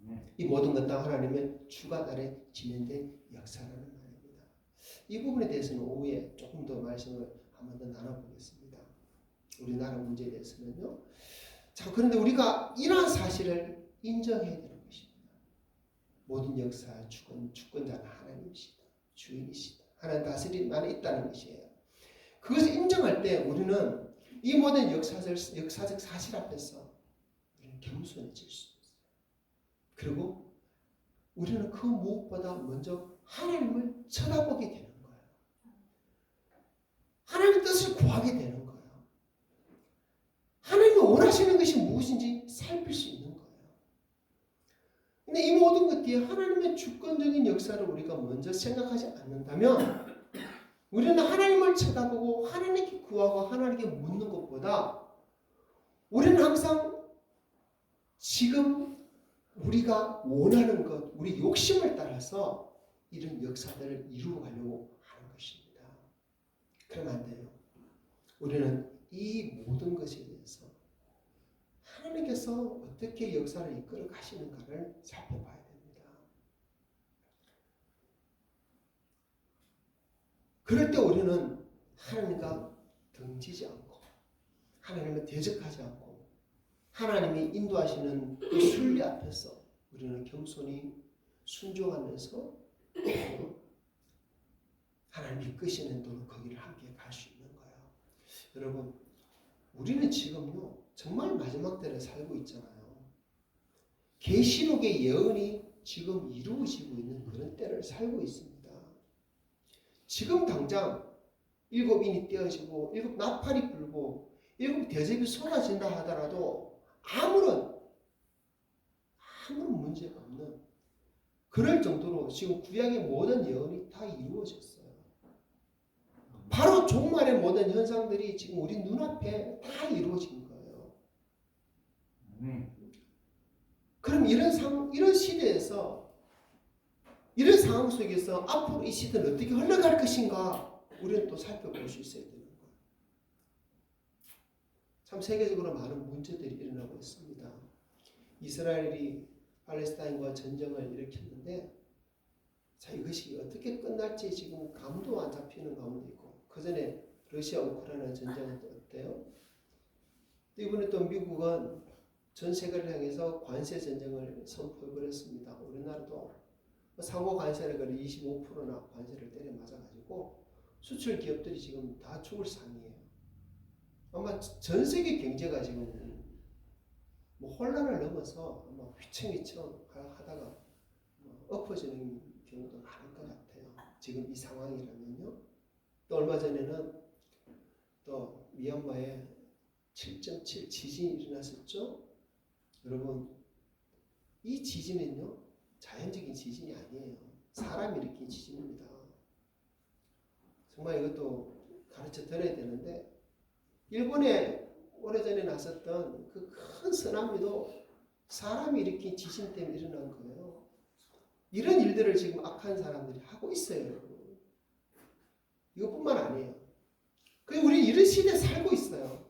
거예요. 이 모든 것 다 하나님의 주관 아래 진행된 역사라는 말입니다. 이 부분에 대해서는 오후에 조금 더 말씀을 한 번 더 나눠보겠습니다. 우리나라 문제에 대해서는요. 자, 그런데 우리가 이러한 사실을 인정해야 되는 것입니다. 모든 역사의 주권자는 하나님이시다. 주인이시다. 하나님 다스림 안에 있다는 것이에요. 그것을 인정할 때 우리는 이 모든 역사적 사실 앞에서 우리는 겸손해질 수 있어요. 그리고 우리는 그 무엇보다 먼저 하나님을 쳐다보게 되는 거예요. 하나님의 뜻을 구하게 되는 거예요. 하나님이 원하시는 것이 무엇인지 살필 수 있는 거예요. 근데 이 모든 것 뒤에 하나님의 주권적인 역사를 우리가 먼저 생각하지 않는다면 우리는 하나님을 쳐다보고 하나님께 구하고 하나님께 묻는 것보다 우리는 항상 지금 우리가 원하는 것, 우리 욕심을 따라서 이런 역사들을 이루어가려고 하는 것입니다. 그러면 안 돼요. 우리는 이 모든 것에 대해서 하나님께서 어떻게 역사를 이끌어 가시는가를 살펴봐야 됩니다. 그럴 때 우리는 하나님과 등지지 않고 하나님을 대적하지 않고 하나님이 인도하시는 그 순리 앞에서 우리는 겸손히 순종하면서 하나님이 이끄시는 도로 거기를 함께 갈 수 있는 거예요. 여러분, 우리는 지금요 정말 마지막 때를 살고 있잖아요. 계시록의 예언이 지금 이루어지고 있는 그런 때를 살고 있습니다. 지금 당장 7인이 떼어지고 7 나팔이 불고 7 대접이 쏟아진다 하더라도 아무런 문제가 없는 그럴 정도로 지금 구약의 모든 예언이 다 이루어졌어요. 바로 종말의 모든 현상들이 지금 우리 눈앞에 다 이루어진 거예요. 그럼 이런 시대에서 이런 상황 속에서 앞으로 이 시대는 어떻게 흘러갈 것인가 우리는 또 살펴볼 수 있어야 되는 거예요. 참 세계적으로 많은 문제들이 일어나고 있습니다. 이스라엘이 팔레스타인과 전쟁을 일으켰는데 자 이것이 어떻게 끝날지 지금 감도 안 잡히는 가운데 있고 그 전에 러시아 우크라이나 전쟁은 또 어때요? 이번에 또 미국은 전 세계를 향해서 관세 전쟁을 선포해버렸습니다. 우리나라도 상호 관세를 25%나 관세를 때려 맞아가지고 수출 기업들이 지금 다 죽을 상이에요. 아마 전 세계 경제가 지금 뭐 혼란을 넘어서 아마 휘청휘청 하다가 엎어지는 경우도 많을 것 같아요. 지금 이 상황이라면요. 또 얼마 전에는 또 미얀마에 7.7 지진이 일어났었죠. 여러분, 이 지진은요 자연적인 지진이 아니에요. 사람이 일으킨 지진입니다. 정말 이것도 가르쳐 드려야 되는데, 일본에 오래전에 났었던 그 큰 쓰나미도 사람이 일으킨 지진 때문에 일어난 거예요. 이런 일들을 지금 악한 사람들이 하고 있어요, 여러분. 이것뿐만 아니에요. 그리고 우리 이런 시대에 살고 있어요.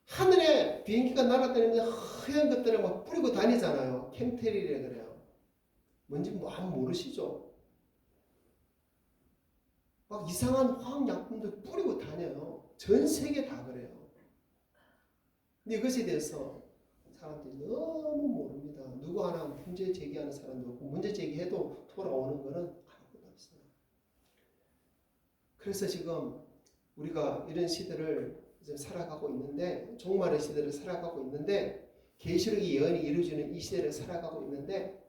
하늘에 비행기가 날아다니는데 하얀 것들을 막 뿌리고 다니잖아요. 캠테리래 그래요. 뭔지 뭐 아무 모르시죠? 막 이상한 화학약품들 뿌리고 다녀요. 전 세계 다 그래요. 근데 이것에 대해서 사람들이 너무 모릅니다. 누구 하나 문제 제기하는 사람도 없고, 문제 제기해도 돌아오는 거는 아무것도 없어요. 그래서 지금 우리가 이런 시대를 이제 살아가고 있는데, 종말의 시대를 살아가고 있는데, 계시록의 예언이 이루어지는 이 시대를 살아가고 있는데,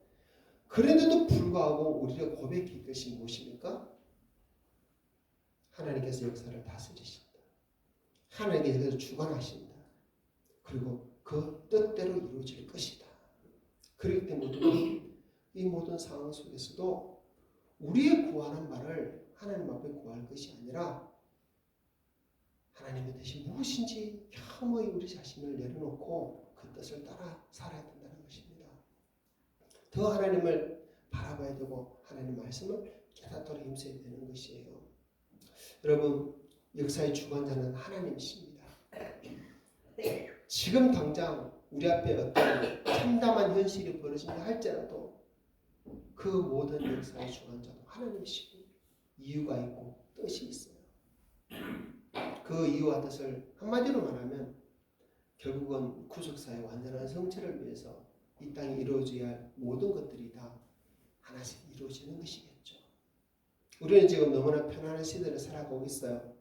그런데도 불구하고 우리가 고백할 것이 무엇입니까? 하나님께서 역사를 다스리신다. 하나님께서 주관하신다. 그리고 그 뜻대로 이루어질 것이다. 그렇기 때문에 이 모든 상황 속에서도 우리의 구하는 바를 하나님 앞에 구할 것이 아니라 하나님의 뜻이 무엇인지 겸허히 우리 자신을 내려놓고 그 뜻을 따라 살아야 된다는 것입니다. 더 하나님을 바라봐야 되고 하나님 말씀을 깨닫도록 힘써야 되는 것이에요. 여러분, 역사의 주관자는 하나님이십니다. 지금 당장 우리 앞에 어떤 참담한 현실이 벌어진다 할지라도 그 모든 역사의 주관자도 하나님이시고 이유가 있고 뜻이 있어요. 그 이유와 뜻을 한마디로 말하면 결국은 구속사의 완전한 성취를 위해서 이 땅에 이루어져야 할 모든 것들이 다 하나씩 이루어지는 것이겠죠. 우리는 지금 너무나 편안한 시대를 살아가고 있어요.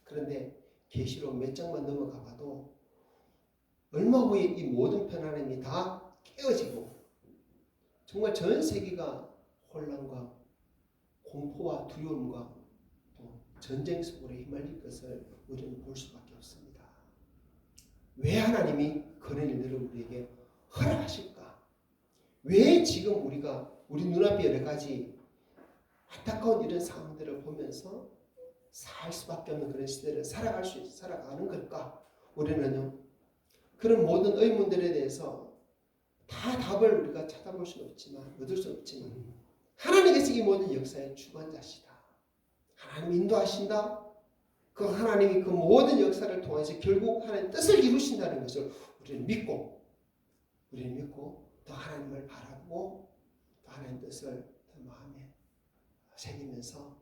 그런데 계시록 몇 장만 넘어가 봐도 얼마 후에 이 모든 편안함이 다 깨어지고 정말 전 세계가 혼란과 공포와 두려움과 또 전쟁 속으로 휘말릴 것을 우리는 볼 수밖에 없습니다. 왜 하나님이 그런 일들을 우리에게 허락하실까? 왜 지금 우리가 우리 눈앞에 여러 가지 안타까운 이런 상황들을 보면서 살 수밖에 없는 그런 시대를 살아가는 걸까? 우리는요, 그런 모든 의문들에 대해서 다 답을 우리가 찾아볼 수는 없지만, 얻을 수 없지만, 하나님께서 이 모든 역사의 주관자시다. 하나님 인도하신다. 그 하나님이 그 모든 역사를 통해서 결국 하나님의 뜻을 이루신다는 것을 우리는 믿고 더 하나님을 바라보고 또 하나님의 뜻을 더 마음에 새기면서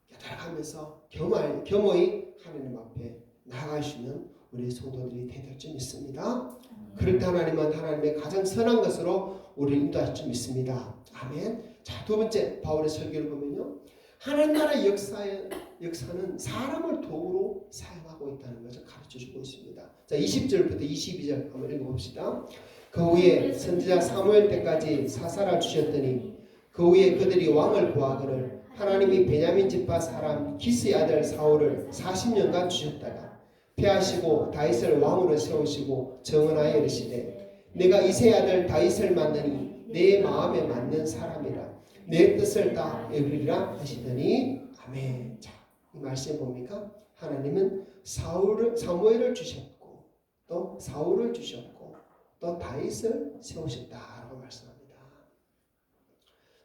깨달아가면서 겸허히 하나님 앞에 나아갈 수 있는 우리 성도들이 되될 줄 믿습니다. 그럴 때 하나님은 하나님의 가장 선한 것으로 우리를 인도할 줄 믿습니다. 아멘. 자, 두 번째 바울의 설교를 보면요, 하나님 나라의 역사는 사람을 도구로 사용하고 있다는 것을 가르쳐주고 있습니다. 자, 20절부터 22절 한번 읽어봅시다. 그 후에 선지자 사무엘 때까지 사사를 주셨더니 그 후에 그들이 왕을 구하거늘 하나님이 베냐민 지파 사람 기스의 아들 사울을 40년간 주셨다가 패하시고 다윗을 왕으로 세우시고 정언하여 이르시되 내가 이새의 아들 다윗을 만나니 내 마음에 맞는 사람이라 내 뜻을 다 이루리라 하시더니 아멘. 자, 이 말씀 뭡니까? 하나님은 사무엘을 주셨고 또 사울을 주셨고 또 다윗을 세우셨다라고 말씀합니다.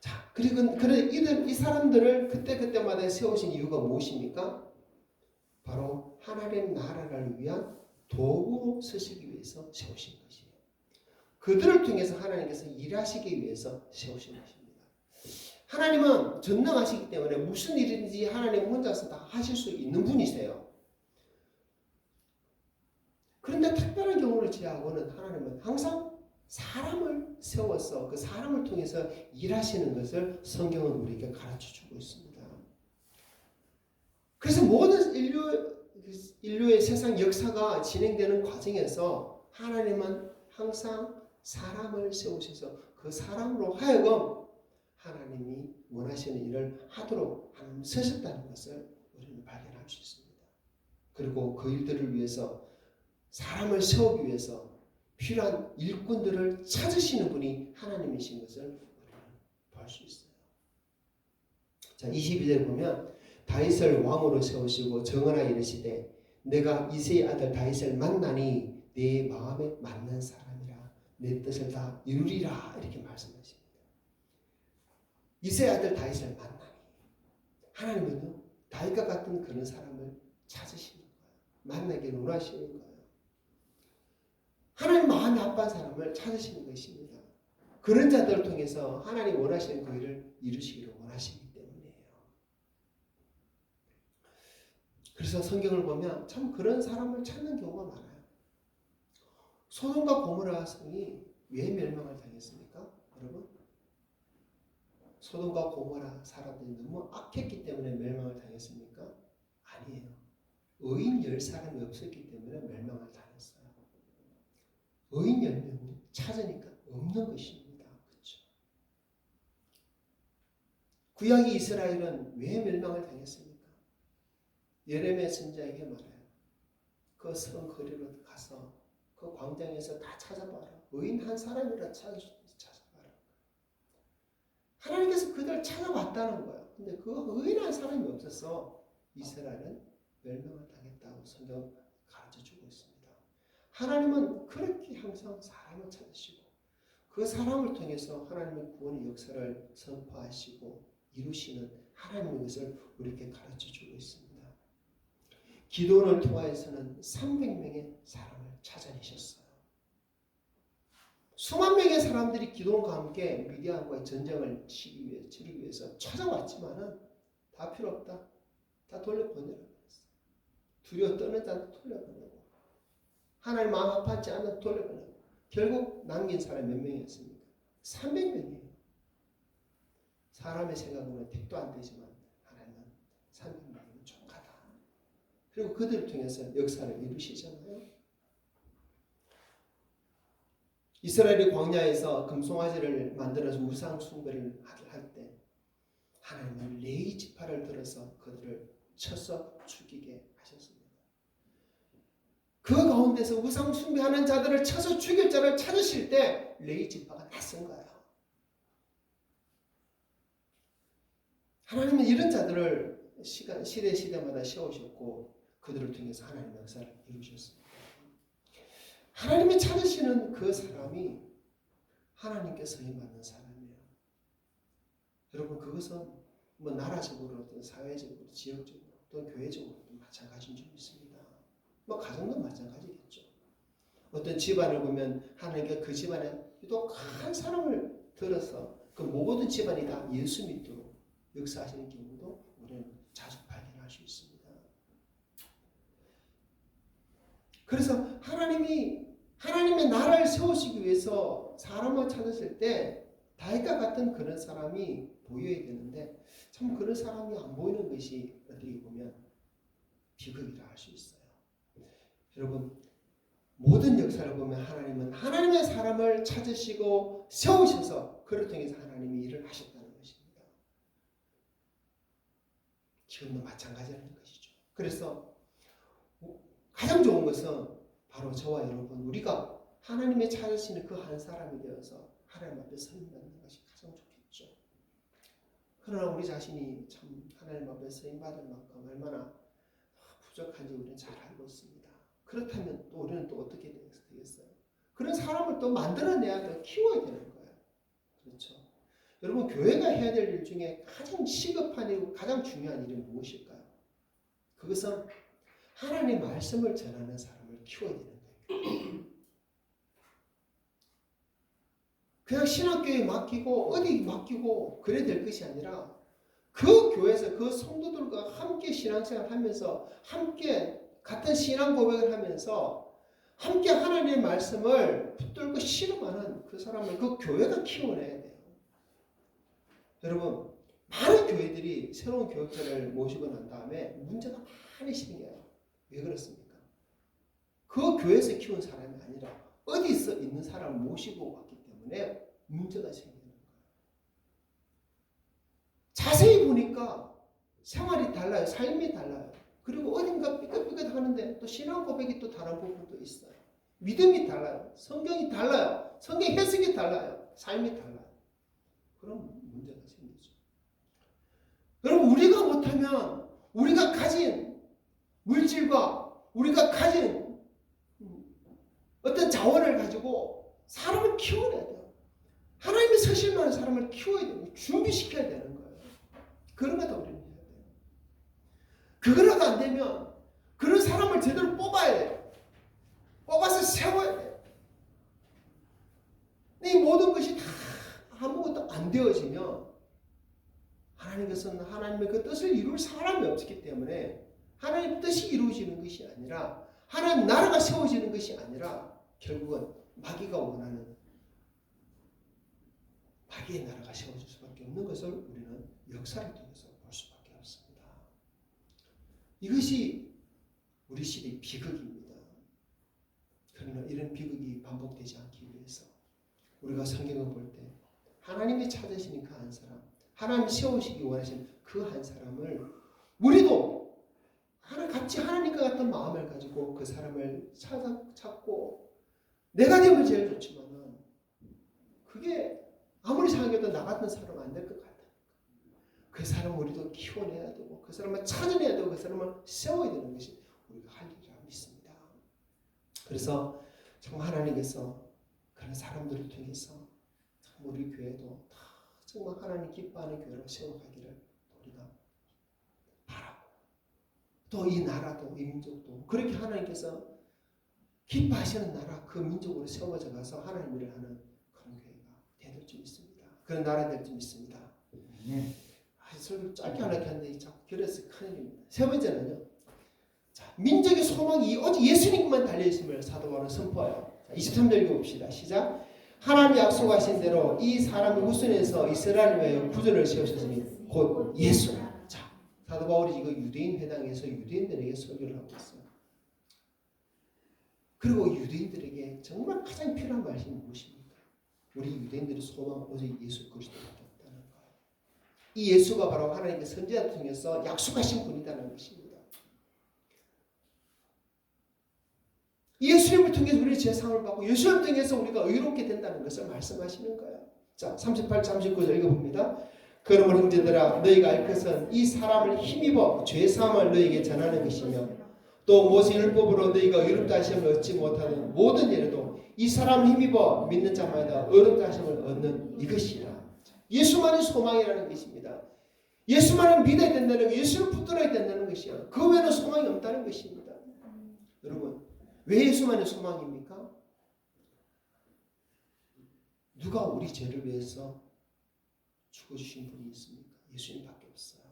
자, 그리고 이 사람들을 그때마다 세우신 이유가 무엇입니까? 바로 하나님 나라를 위한 도구로 쓰시기 위해서 세우신 것이에요. 그들을 통해서 하나님께서 일하시기 위해서 세우신 것입니다. 하나님은 전능하시기 때문에 무슨 일인지 하나님 혼자서 다 하실 수 있는 분이세요. 그런데 특별한 경우를 제외하고는 하나님은 항상 사람을 세워서 그 사람을 통해서 일하시는 것을 성경은 우리에게 가르쳐주고 있습니다. 그래서 모든 인류 인류의 세상 역사가 진행되는 과정에서 하나님은 항상 사람을 세우셔서 그 사람으로 하여금 하나님이 원하시는 일을 하도록 하나님 쓰셨다는 것을 우리는 발견할 수 있습니다. 그리고 그 일들을 위해서 사람을 세우기 위해서 필요한 일꾼들을 찾으시는 분이 하나님이신 것을 우리는 볼 수 있어요. 자, 22절 보면 다윗을 왕으로 세우시고 정언하여 이르시되 내가 이새의 아들 다윗을 만나니 내 마음에 맞는 사람이라 내 뜻을 다 이루리라 이렇게 말씀하십니다. 이새의 아들 다윗을 만나니 하나님은요 다윗과 같은 그런 사람을 찾으시는 거예요. 만나기 원하시는 거예요. 하나님 마음이 아픈 사람을 찾으시는 것입니다. 그런 자들을 통해서 하나님 원하시는 그 일을 이루시기를 원하시기 때문이에요. 그래서 성경을 보면 참 그런 사람을 찾는 경우가 많아요. 소돔과 고모라 성이 왜 멸망을 당했습니까? 여러분? 소돔과 고모라 사람들이 너무 악했기 때문에 멸망을 당했습니까? 아니에요. 의인 10사람이 없었기 때문에 멸망을 당했어요. 의인 10명이 찾으니까 없는 것입니다. 그렇죠? 구약의 이스라엘은 왜 멸망을 당했습니까? 예레미야 선지자에게 말해요. 그 성 거리로 가서 그 광장에서 다 찾아봐라. 의인 한 사람이라 찾아봐라. 하나님께서 그들을 찾아봤다는 거예요. 근데 그 의인 한 사람이 없어서 이스라엘은 멸망을 당했다고 성경 가르쳐주고 있습니다. 하나님은 그렇게 항상 사람을 찾으시고 그 사람을 통해서 하나님의 구원의 역사를 선포하시고 이루시는 하나님의 것을 우리에게 가르쳐주고 있습니다. 기도원을 통하여서는 300명의 사람을 찾아내셨어요. 수만 명의 사람들이 기도원과 함께 미디안과의 전쟁을 치르기 위해서 찾아왔지만은 다 필요 없다. 다 돌려보내라고 했어요. 두려워 떠는 자도 돌려보내고 하나님 마음 아파하지 않는 돌려보내고 결국 남긴 사람이 몇 명이었습니까? 300명이에요. 사람의 생각으로는 택도 안 되지만 하나님은 300명이면 족하다. 그리고 그들을 통해서 역사를 이루시잖아요. 이스라엘이 광야에서 금송아지를 만들어서 우상 숭배를 할 때 하나님은 레위 지파를 들어서 그들을 쳐서 죽이게 하셨습니다. 그 가운데서 우상 숭배하는 자들을 쳐서 죽일 자를 찾으실 때 레위 지파가 나선 거예요. 하나님은 이런 자들을 시대마다 세우셨고 그들을 통해서 하나님의 역사를 이루셨습니다. 하나님이 찾으시는 그 사람이 하나님께서 맞는 사람이에요. 여러분 그것은 뭐 나라적으로 어떤 사회적으로 지역적으로 또는 교회적으로 마찬가지인 줄 믿습니다. 뭐 가정도 마찬가지겠죠. 어떤 집안을 보면 하나님께서 그 집안에 유독한 사람을 들어서 그 모든 집안이 다 예수 믿도록 역사하시는 경우도 우리는 자주 발견할 수 있습니다. 그래서 하나님의 나라를 세우시기 위해서 사람을 찾으실 때 다윗과 같은 그런 사람이 보여야 되는데 참 그런 사람이 안 보이는 것이 어떻게 보면 비극이라 할 수 있어요. 여러분 모든 역사를 보면 하나님은 하나님의 사람을 찾으시고 세우셔서 그를 통해서 하나님이 일을 하셨다는 것입니다. 지금도 마찬가지라는 것이죠. 그래서 가장 좋은 것은 바로 저와 여러분 우리가 하나님의 찾으시는 그 한 사람이 되어서 하나님 앞에 서임받는 것이 가장 좋겠죠. 그러나 우리 자신이 참 하나님 앞에 서임받을 만큼 얼마나 부족한지 우리는 잘 알고 있습니다. 그렇다면 또 우리는 또 어떻게 되겠어요? 그런 사람을 또 만들어내야 돼, 키워야 되는 거예요. 그렇죠? 여러분 교회가 해야 될 일 중에 가장 시급한 일이고 가장 중요한 일이 무엇일까요? 그것은 하나님의 말씀을 전하는 사람을 키워야 되는 거예요. 그냥 신학교에 맡기고 어디 맡기고 그래야 될 것이 아니라 그 교회에서 그 성도들과 함께 신앙생활을 하면서 함께 같은 신앙 고백을 하면서 함께 하나님의 말씀을 붙들고 실험하는 그 사람을 그 교회가 키워내야 돼요. 여러분 많은 교회들이 새로운 교육자를 모시고 난 다음에 문제가 많이 생겨요. 왜 그렇습니까? 그 교회에서 키운 사람이 아니라 어디서 있는 사람을 모시고 왔기 때문에 문제가 생기는 거예요. 자세히 보니까 생활이 달라요. 삶이 달라요. 그리고 어딘가 삐끗삐끗 하는데 또 신앙 고백이 또 다른 부분도 있어요. 믿음이 달라요. 성경이 달라요. 성경 해석이 달라요. 삶이 달라요. 그럼 문제가 생기죠. 여러분, 우리가 못하면 우리가 가진 물질과 우리가 가진 어떤 자원을 가지고 사람을 키워내야 돼요. 하나님이 쓰실 만한 사람을 키워야 돼요. 준비시켜야 되는 거예요. 그런 것도 우리는 해야 돼요. 그거라도 안 되면 그런 사람을 제대로 뽑아야 돼요. 뽑아서 세워야 돼요. 이 모든 것이 다 아무것도 안 되어지면 하나님께서는 하나님의 그 뜻을 이룰 사람이 없기 때문에 하나님의 뜻이 이루어지는 것이 아니라 하나님 나라가 세워지는 것이 아니라 결국은 마귀가 원하는 마귀의 나라가 세워질 수밖에 없는 것을 우리는 역사를 통해서 볼 수밖에 없습니다. 이것이 우리 시대의 비극입니다. 그러나 이런 비극이 반복되지 않기 위해서 우리가 성경을 볼 때 하나님이 찾으시는 그 한 사람, 하나님이 세우시기 원하시는 그 한 사람을 우리도 같이 하나님과 같은 마음을 가지고 그 사람을 찾고 내가 되면 제일 좋지만은 그게 아무리 생각해도 나 같은 사람 안 될 것 같아요. 그 사람을 우리도 키워내야 되고 그 사람을 찾아내야 되고 그 사람을 세워야 되는 것이 우리가 할 일이라고 믿습니다. 그래서 정말 하나님께서 그런 사람들을 통해서 우리 교회도 다 정말 하나님 기뻐하는 교회로 세워가기를 우리가 바라고 또 이 나라도 이 민족도 그렇게 하나님께서 기뻐하시는 나라 그 민족으로 세워져 가서 하나님 일을 하는 그런 교회가 될 줄 믿습니다. 그런 나라 될 줄 믿습니다. 설교 짧게 하려고 했는데 자꾸 길어서 큰일입니다. 세 번째는요. 자, 민족의 소망이 오직 예수님만 달려있음을 사도 바울은 선포해요. 23절 읽어봅시다. 시작. 하나님 약속하신 대로 이 사람을 후손에서 이스라엘을 위하여 구주를 세우셨으니 곧 예수라. 자, 사도 바울이 이거 유대인 회당에서 유대인들에게 설교를 하고 있어요. 그리고 유대인들에게 정말 가장 필요한 말씀이 무엇입니까? 우리 유대인들의 소망은 오직 예수 그리스도밖에 없다는 거예요. 이 예수가 바로 하나님의 선지자 통해서 약속하신 분이라는 것입니다. 예수님을 통해서 우리 제사함을 받고 예수님을 통해서 우리가 의롭게 된다는 것을 말씀하시는 거예요. 자, 38, 39절 읽어봅니다. 그러므로 형제들아 너희가 알 것은 이 사람을 힘입어 죄사함을 너희에게 전하는 것이며 또 모세 율법으로 너희가 의롭다 하심을 얻지 못하는 모든 일에도 이 사람을 힘입어 믿는 자마다 의롭다 하심을 얻는 이것이라. 예수만이 소망이라는 것입니다. 예수만을 믿어야 된다는 것, 예수를 붙들어야 된다는 것이야. 그 외에는 소망이 없다는 것입니다. 여러분, 왜 예수만이 소망입니까? 누가 우리 죄를 위해서 죽어주신 분이 있습니까? 예수님밖에 없어요.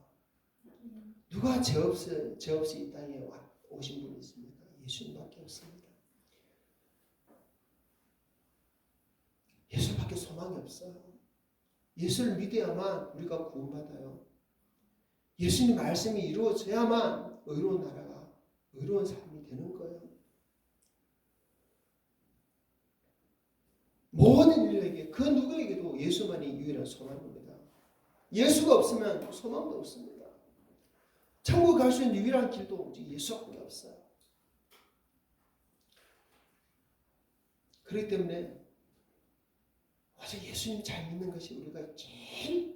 누가 죄 없이 이 땅에 오신 분이 있습니까? 예수님밖에 없습니다. 예수밖에 소망이 없어요. 예수를 믿어야만 우리가 구원받아요. 예수님 말씀이 이루어져야만 의로운 나라가 의로운 삶이 되는 거예요. 모든 인류에게 그 누구에게도 예수만이 유일한 소망입니다. 예수가 없으면 소망도 없습니다. 천국 갈 수 있는 유일한 길도 오직 예수밖에 없어요. 그렇기 때문에 오직 예수님 잘 믿는 것이 우리가 제일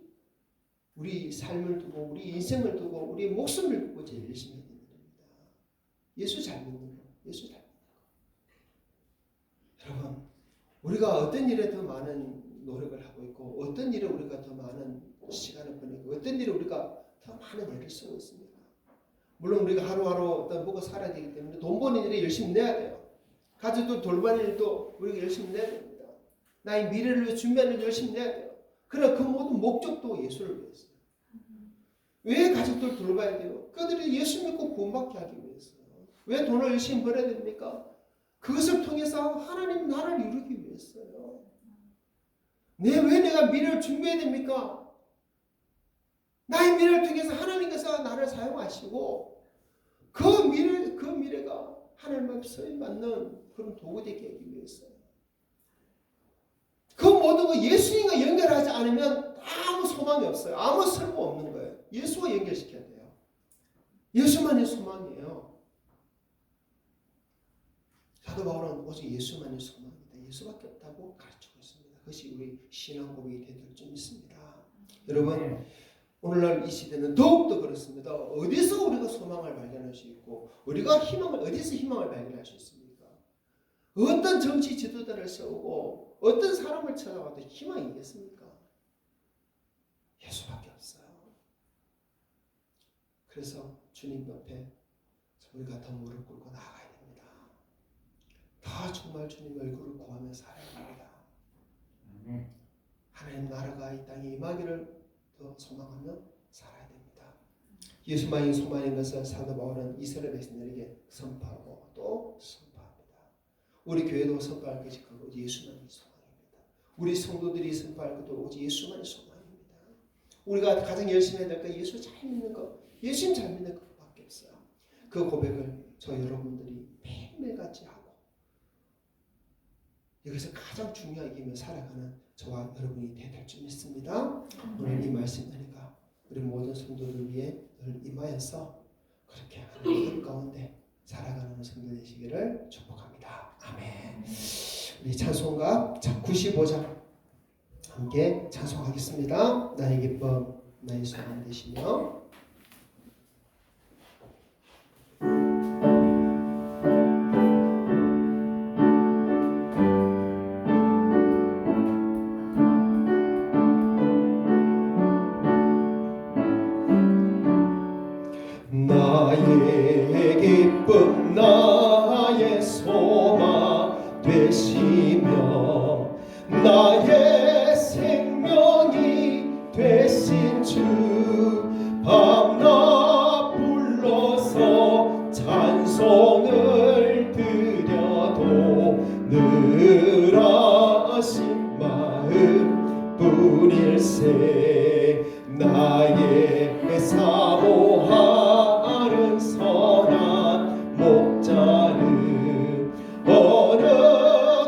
우리 삶을 두고 우리 인생을 두고 우리 목숨을 두고 제일 열심히 해야 되는 겁니다. 예수 잘 믿는 거. 예수 잘 믿는 거. 여러분, 우리가 어떤 일에 더 많은 노력을 하고 있고 어떤 일에 우리가 더 많은 시간을 보내고 어떤 일에 우리가 더 많은 애를 쓰고 있습니다. 물론 우리가 하루하루 어떤 먹고 살아야 되기 때문에 돈 버는 일에 열심히 내야 돼요. 가족들 돌보는 일도 우리가 열심히 내야 됩니다. 나의 미래를 위해 준비하는 일 열심히 내야 돼요. 그러나 그 모든 목적도 예수를 위해서요. 왜 가족들 돌봐야 돼요? 그들이 예수 믿고 구원받게 하기 위해서요. 왜 돈을 열심히 벌어야 됩니까? 그것을 통해서 하나님 나라를 이루기 위해서요. 왜 내가 미래를 준비해야 됩니까? 나의 미래를 통해서 하나님께서 나를 사용하시고 그 미래가 하나님 앞에 맞는 그런 도구 되게 하기 위해서 그 모든 거 예수님과 연결하지 않으면 아무 소망이 없어요. 아무 쓸모 없는 거예요. 예수와 연결시켜야 돼요. 예수만이 소망이에요. 사도 바울은 오직 예수만이 소망입니다. 예수밖에 없다고 가르치고 있습니다. 그것이 우리 신앙 고백이 될 줄 믿습니다. 여러분 오늘날 이 시대는 더욱더 그렇습니다. 어디서 우리가 소망을 발견할 수 있고 우리가 어디서 희망을 발견할 수 있습니까? 어떤 정치 지도자를 세우고 어떤 사람을 찾아가도 희망이 있겠습니까? 예수밖에 없어요. 그래서 주님 옆에 우리가 더 무릎 꿇고 나아가야 됩니다. 더 정말 주님 얼굴을 구하며 살아야 됩니다. 하나님 나라가 이 땅에 임하기를 더 소망하며 살아야 됩니다. 예수만이 소망인 것을 사도 바울은 이스라엘 백성들에게 선포하고 또 선포합니다. 우리 교회도 선포할 것이 그거 예수만이 소망입니다. 우리 성도들이 선포할 것도 오직 예수만이 소망입니다. 우리가 가장 열심히 해야 될 거 예수 잘 믿는 거, 예수님 잘 믿는 것밖에 없어요. 그 고백을 저 여러분들이 매일매일같이 하고 여기서 가장 중요하게 여기며 살아가는 저와 여러분이 되될 줄 믿습니다. 오늘 이 말씀이니까 우리 모든 성도들 위해 늘 임하여서 그렇게 하나님 가운데 살아가는 성도 되시기를 축복합니다. 아멘. 우리 찬송가 95장 함께 찬송하겠습니다. 나의 기쁨 나의 소망 되시며 나의 기쁨 나의 소망 되시며 나의 생명이 되신 주 밤낮 불러서 찬송을 드려도 늘 하신 마음 뿐일세 나의 사모하는 선한 목자는 어느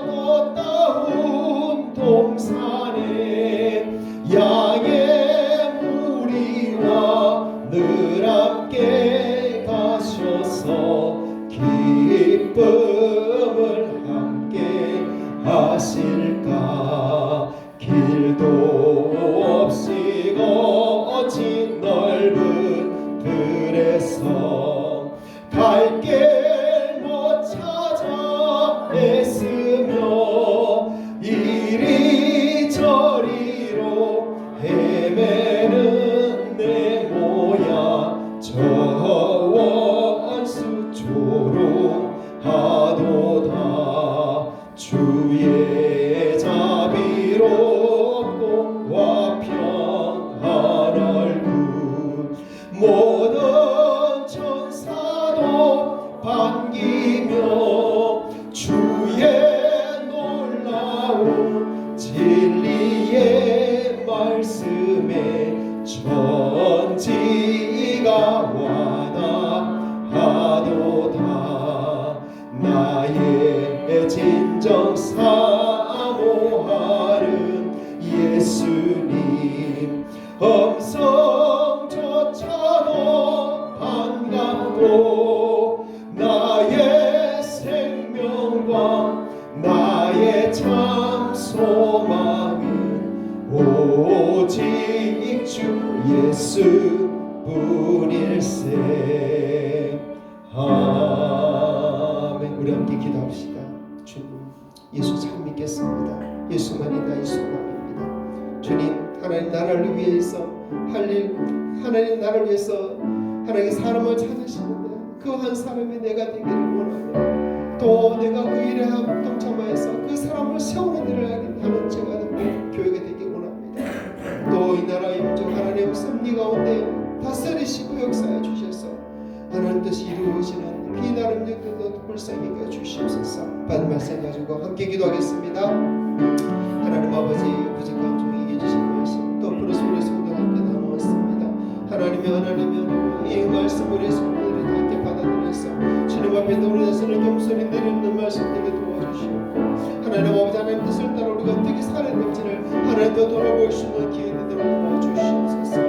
꽃다운 동산에 양의 무리와 늘 함께 가셔서 기쁨을 함께 하실까 길도 없이 거친 넓은 들에서 갈 길 못 찾아 애쓰며 이리저리로 헤매는 내 모양 저 원수 조롱하도다 주의 자비롭고 화평한 얼굴 모든 천사도 반기며 주의 놀라운 진리의 말씀에 천지가 완화하도다 나의 진정 사모하는 예수님 음성조차도 반갑고 나의 생명과 나의 참 소망은 오직 주 예수뿐일세. 아멘. 우리 함께 기도합시다. 주님, 예수 참 믿겠습니다. 예수만이 나의 소망입니다. 주님, 하나님 나라를 위해서 할 일, 하나님 나를 위해서 하나님의 사람을 찾으시는데 그 한 사람이 내가 되기를 원하며 또 내가 그 일에 동참하여서 그 사람을 세우는 일을 하는 제가 되는 교회가 되기 원합니다. 또 이 나라 임종 하나님 섭리 가운데 다스리시고 역사해 주셔서 하나님 뜻이 이루어지는 비나름 역도 불쌍히 여겨 주시옵소서. 받은 말씀 가지고 함께 기도하겠습니다. 하나님 아버지 부족한 종에게 주신 말씀 또 플러스 우리 성도 함께 나누었습니다. 하나님의 이 말씀 우리 성도들이 함께 받아들여서 주님 하나님 더 돌아볼 수 있는 기회 되도록 도와주시옵소서.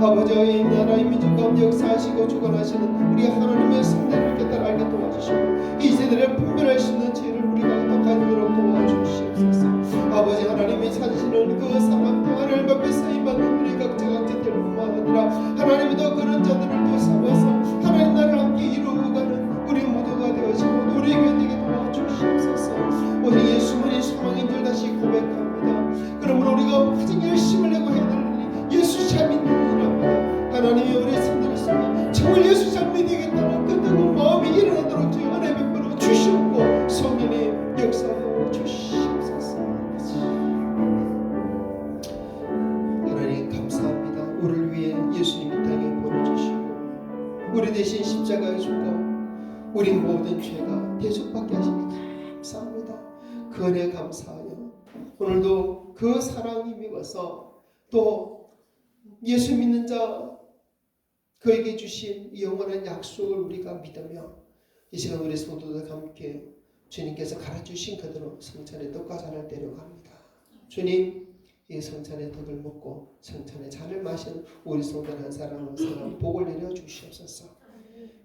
아버지 이 나라의 민족 가운데 역사하시고 주관하시는 우리 하나님의 성대를 깨달아 알게 도와주시고 이 세대를 분별할 수 있는 지혜를 우리가 더 가지도록 도와주시옵소서. 아버지 하나님이 찾으시는 그 사람 하나님 앞에 쓰임받는 우리 각자 각자들 뿐만 아니라 하나님이 더 그런 자들을 더 삼아서 하나님 나라를 함께 이루어가는 우리 모두가 되어지고 우리 교회 되게 도와주시옵소서. 오직 예수만이 소망인 줄 다시 고백합니다. 그러므로 우리가 가장 열심을 내고 해야 될 일이 예수 잘 믿는 일이랍니다. 하나님이 우리 성도였으면 정말 예수 잘 믿겠다는 그 뜨거운 마음이 일어나도록 주여 은혜 베풀어 주시옵고 성령님 역사하여 주시옵소서. 하나님 감사합니다. 우리를 위해 예수님 이 땅에 보내주시고 우리 대신 십자가에 죽고 우리 모든 죄가 대속받게 하시니 감사합니다. 그 은혜 감사하여 오늘도 그 사랑 힘입어서 또 예수 믿는 자 그에게 주신 이 영원한 약속을 우리가 믿으며 이 시간 우리 성도들과 함께 주님께서 가르치신 그대로 성찬의 떡과 잔을 데려갑니다. 주님 이 성찬의 떡을 먹고 성찬의 잔을 마시는 우리 성도 한 사람 한 사람 복을 내려 주시옵소서.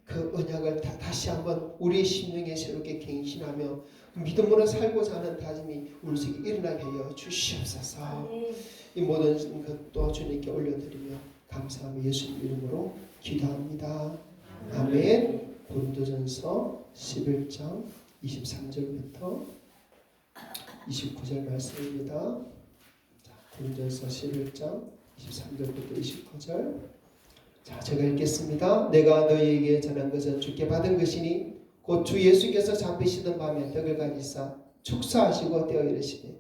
그 언약을 다시 한번 우리 심령에 새롭게 갱신하며 믿음으로 살고자 하는 다짐이 우리 속에 일어나게 하여 주시옵소서. 이 모든 것도 주님께 올려드리며 감사하며 예수님 이름으로 기도합니다. 아멘. 고린도전서 11장 23절부터 29절 말씀입니다. 고린도전서 11장 23절부터 29절. 자, 제가 읽겠습니다. 내가 너희에게 전한 것은 주께 받은 것이니 곧 주 예수께서 잡히시던 밤에 떡을 가지사 축사하시고 떼어 이르시되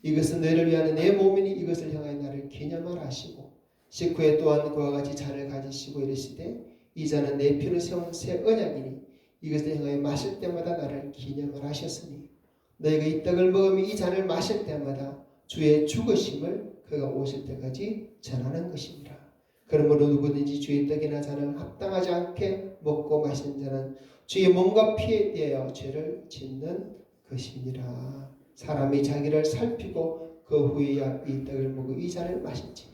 이것은 너희를 위하는 내 몸이니 이것을 향하여 나를 기념하라 하시고 식후에 또한 그와 같이 잔을 가지시고 이르시되 이 잔은 내 피로 세운 새 언약이니 이것을 향하여 마실 때마다 나를 기념하라 하셨으니 너희가 이 떡을 먹으며 이 잔을 마실 때마다 주의 죽으심을 그가 오실 때까지 전하는 것입니다. 그러므로 누구든지 주의 떡이나 잔을 합당하지 않게 먹고 마시는 자는 주의 몸과 피에 대하여 죄를 짓는 것이니라. 사람이 자기를 살피고 그 후에야 이 떡을 먹고 이 잔을 마실지니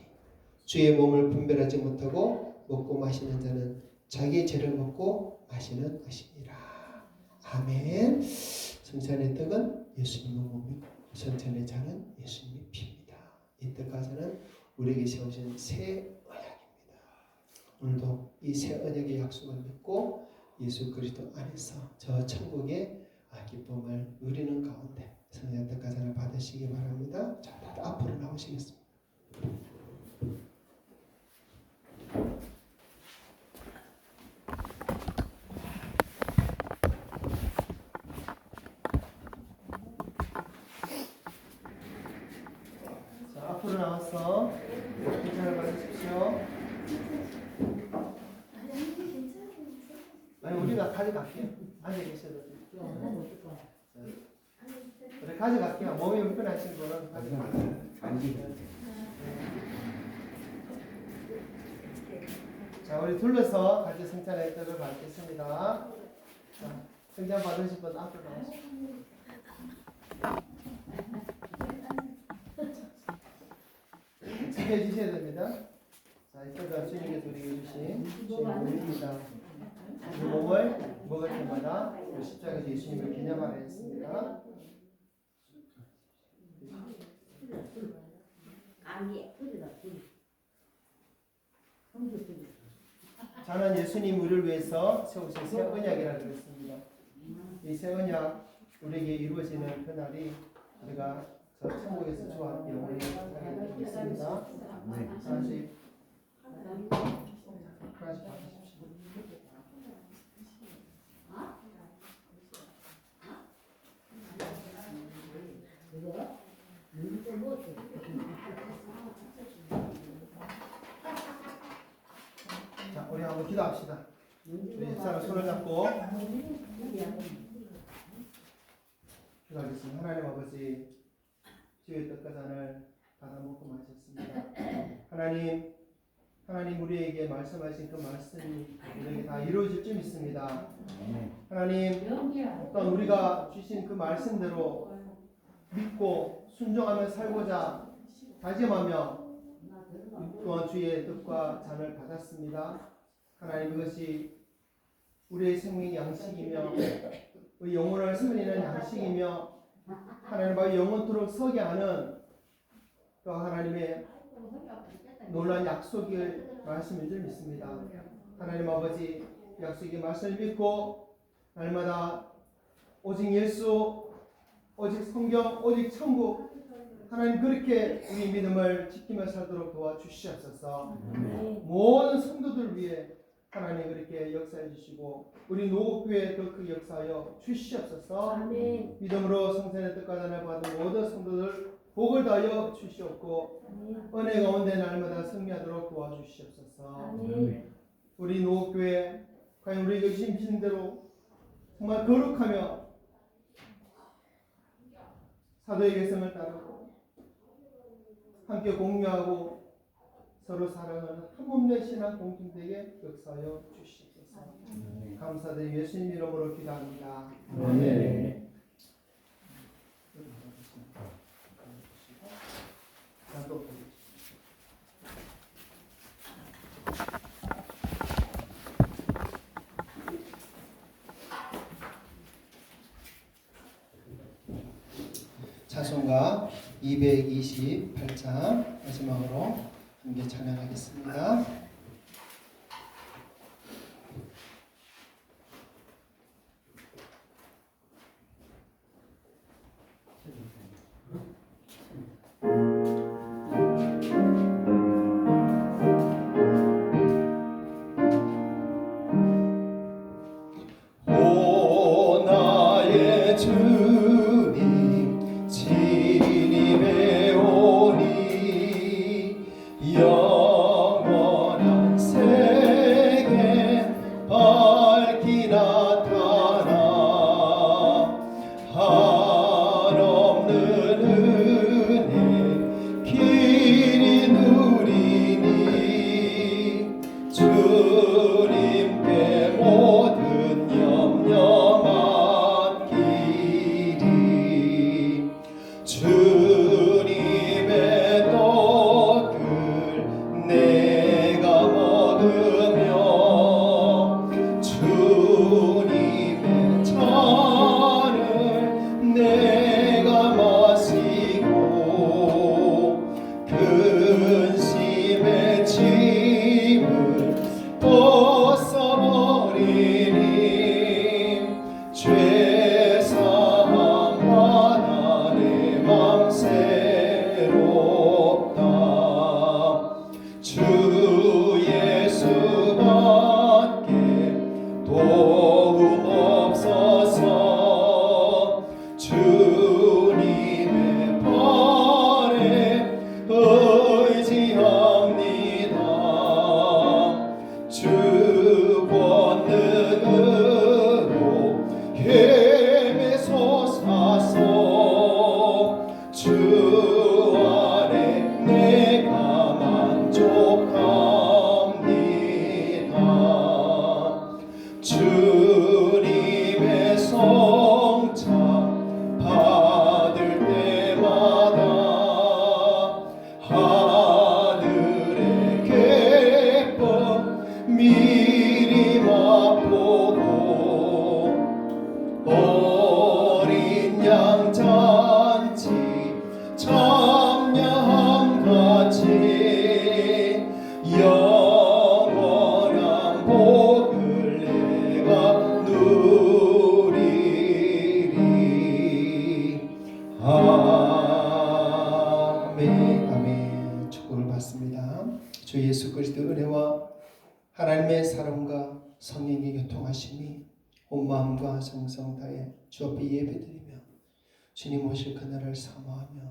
주의 몸을 분별하지 못하고 먹고 마시는 자는 자기의 죄를 먹고 마시는 것이니라. 아멘. 성찬의 떡은 예수님의 몸이고 성찬의 잔은 예수님의 피입니다. 이 떡과 잔은 우리에게 세우신 새 언약입니다. 오늘도 이 새 언약의 약속을 믿고 예수 그리스도 안에서 저 천국의 기쁨을 누리는 가운데 성령 떡과 잔을 받으시기 바랍니다. 자, 다들 앞으로 나오시겠습니다. 자, 앞으로 나와서 괜찮을 받으십시오. 아니 우리가 가져갈게요. 앉아 계셔도 돼요. 우리 가져갈게요. 몸이 불편하신 분은 가져갈게요. 자, 우리 둘러서 같이 성찬의 떡을 받겠습니다. 자, 성찬 받으실 분 앞으로 나오시죠. 지켜주셔야 됩니다. 자, 이 떡은 주님께서 우리에게 주신 주의 몸입니다. 이 몸을 먹을 때마다 십자가에서 예수님을 기념하려 했습니다. 저는 예수님 우리를 위해서 세우신 새 언약이라고 했습니다. 이 새 언약 우리에게 이루어지는 그날이 우리가 저 천국에서 주와 함께 영원히 살게 되고 있습니다. 다시 받으십시오. 자, 우리 한번 기도합시다. 우리 사람 손을 잡고 기도하겠습니다. 하나님 아버지, 주의 떡과 잔을 받아 먹고 마셨습니다. 하나님 우리에게 말씀하신 그 말씀이 우리에게 다 이루어질 줄 믿습니다. 하나님, 어떤 우리가 주신 그 말씀대로 믿고 순종하며 살고자 다짐하며 또한 주의 뜻과 잔을 받았습니다. 하나님, 이것이 우리의 생명의 양식이며 우리 영혼을 살리는 양식이며 하나님과 영원토록 서게 하는 또 하나님의 놀라운 약속을 말씀인 줄 믿습니다. 하나님 아버지, 약속의 말씀을 믿고 날마다 오직 예수, 오직 성경, 오직 천국, 하나님 그렇게 우리 믿음을 지키며 살도록 도와주시옵소서. 모든 성도들 위해 하나님 그렇게 역사해 주시고 우리 노국교회 더 크게 역사하여 주시옵소서. 아멘. 믿음으로 성전의 뜻과 단을 받은 모든 성도들 복을 다하여 주시옵고 아멘. 은혜 가운데 날마다 승리하도록 도와주시옵소서. 아멘. 우리 노국교회 과연 우리에게 주신 대로 정말 거룩하며 사도의 계성을 따르고 함께 공유하고 서로 사랑하는 한몸된 신앙 공동체에 역사하여 주시옵소서. 감사드리며 예수님 이름으로 기도합니다. 아멘. 찬송가 228장 마지막으로 함께 찬양하겠습니다. 오 나의 주님 진입해 오니 영원한 세계 밝히 나타나 한없는 은혜 길이 누리니 주님께 모든 염려 맡기리 주님의 떡을 내가 먹으며 주님의 잔을 내가 마시고 근심의 짐을 벗어버리니 죄사함 받아 내 맘 새롭다 주 예수밖에 도움 없어서 주님의 팔에 의지합니다 주 권능으로 힘에서사서 주 안에 내가 만족합니다 주님의 성찬 받을 때마다 하늘의 기쁨 미리 맛보고 어린 양 잔치 참여함같이 영원한 복을 내가 누리리. 아멘. 아멘. 축복을 받습니다. 주 예수 그리스도 은혜와 하나님의 사랑과 성령의 교통하심이 온 마음과 정성 다해 주 앞에 예배드리며 주님 오실 그날을 사모하며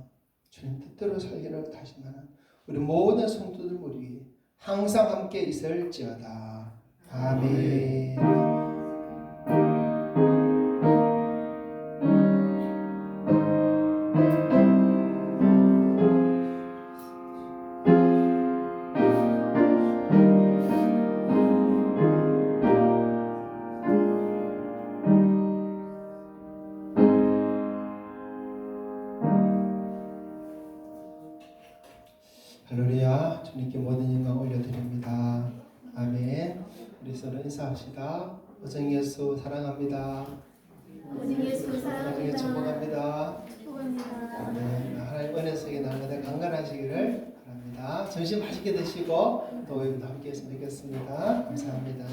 주님 뜻대로 살기를 다짐하는 우리 모든 성도들 우리 위해 항상 함께 있을지어다. 아멘. 할렐루야. 주님께 모든 영광 올려드립니다. 아멘. 우리 서로 인사합시다. 오정 예수 사랑합니다. 오직 예수 오정 사랑합니다. 축복합니다. 축복합니다. 아멘. 하나님 은혜 속에 날마다 강건하시기를 바랍니다. 점심 맛있게 드시고 또 오늘도 함께 했으면 좋겠습니다. 감사합니다.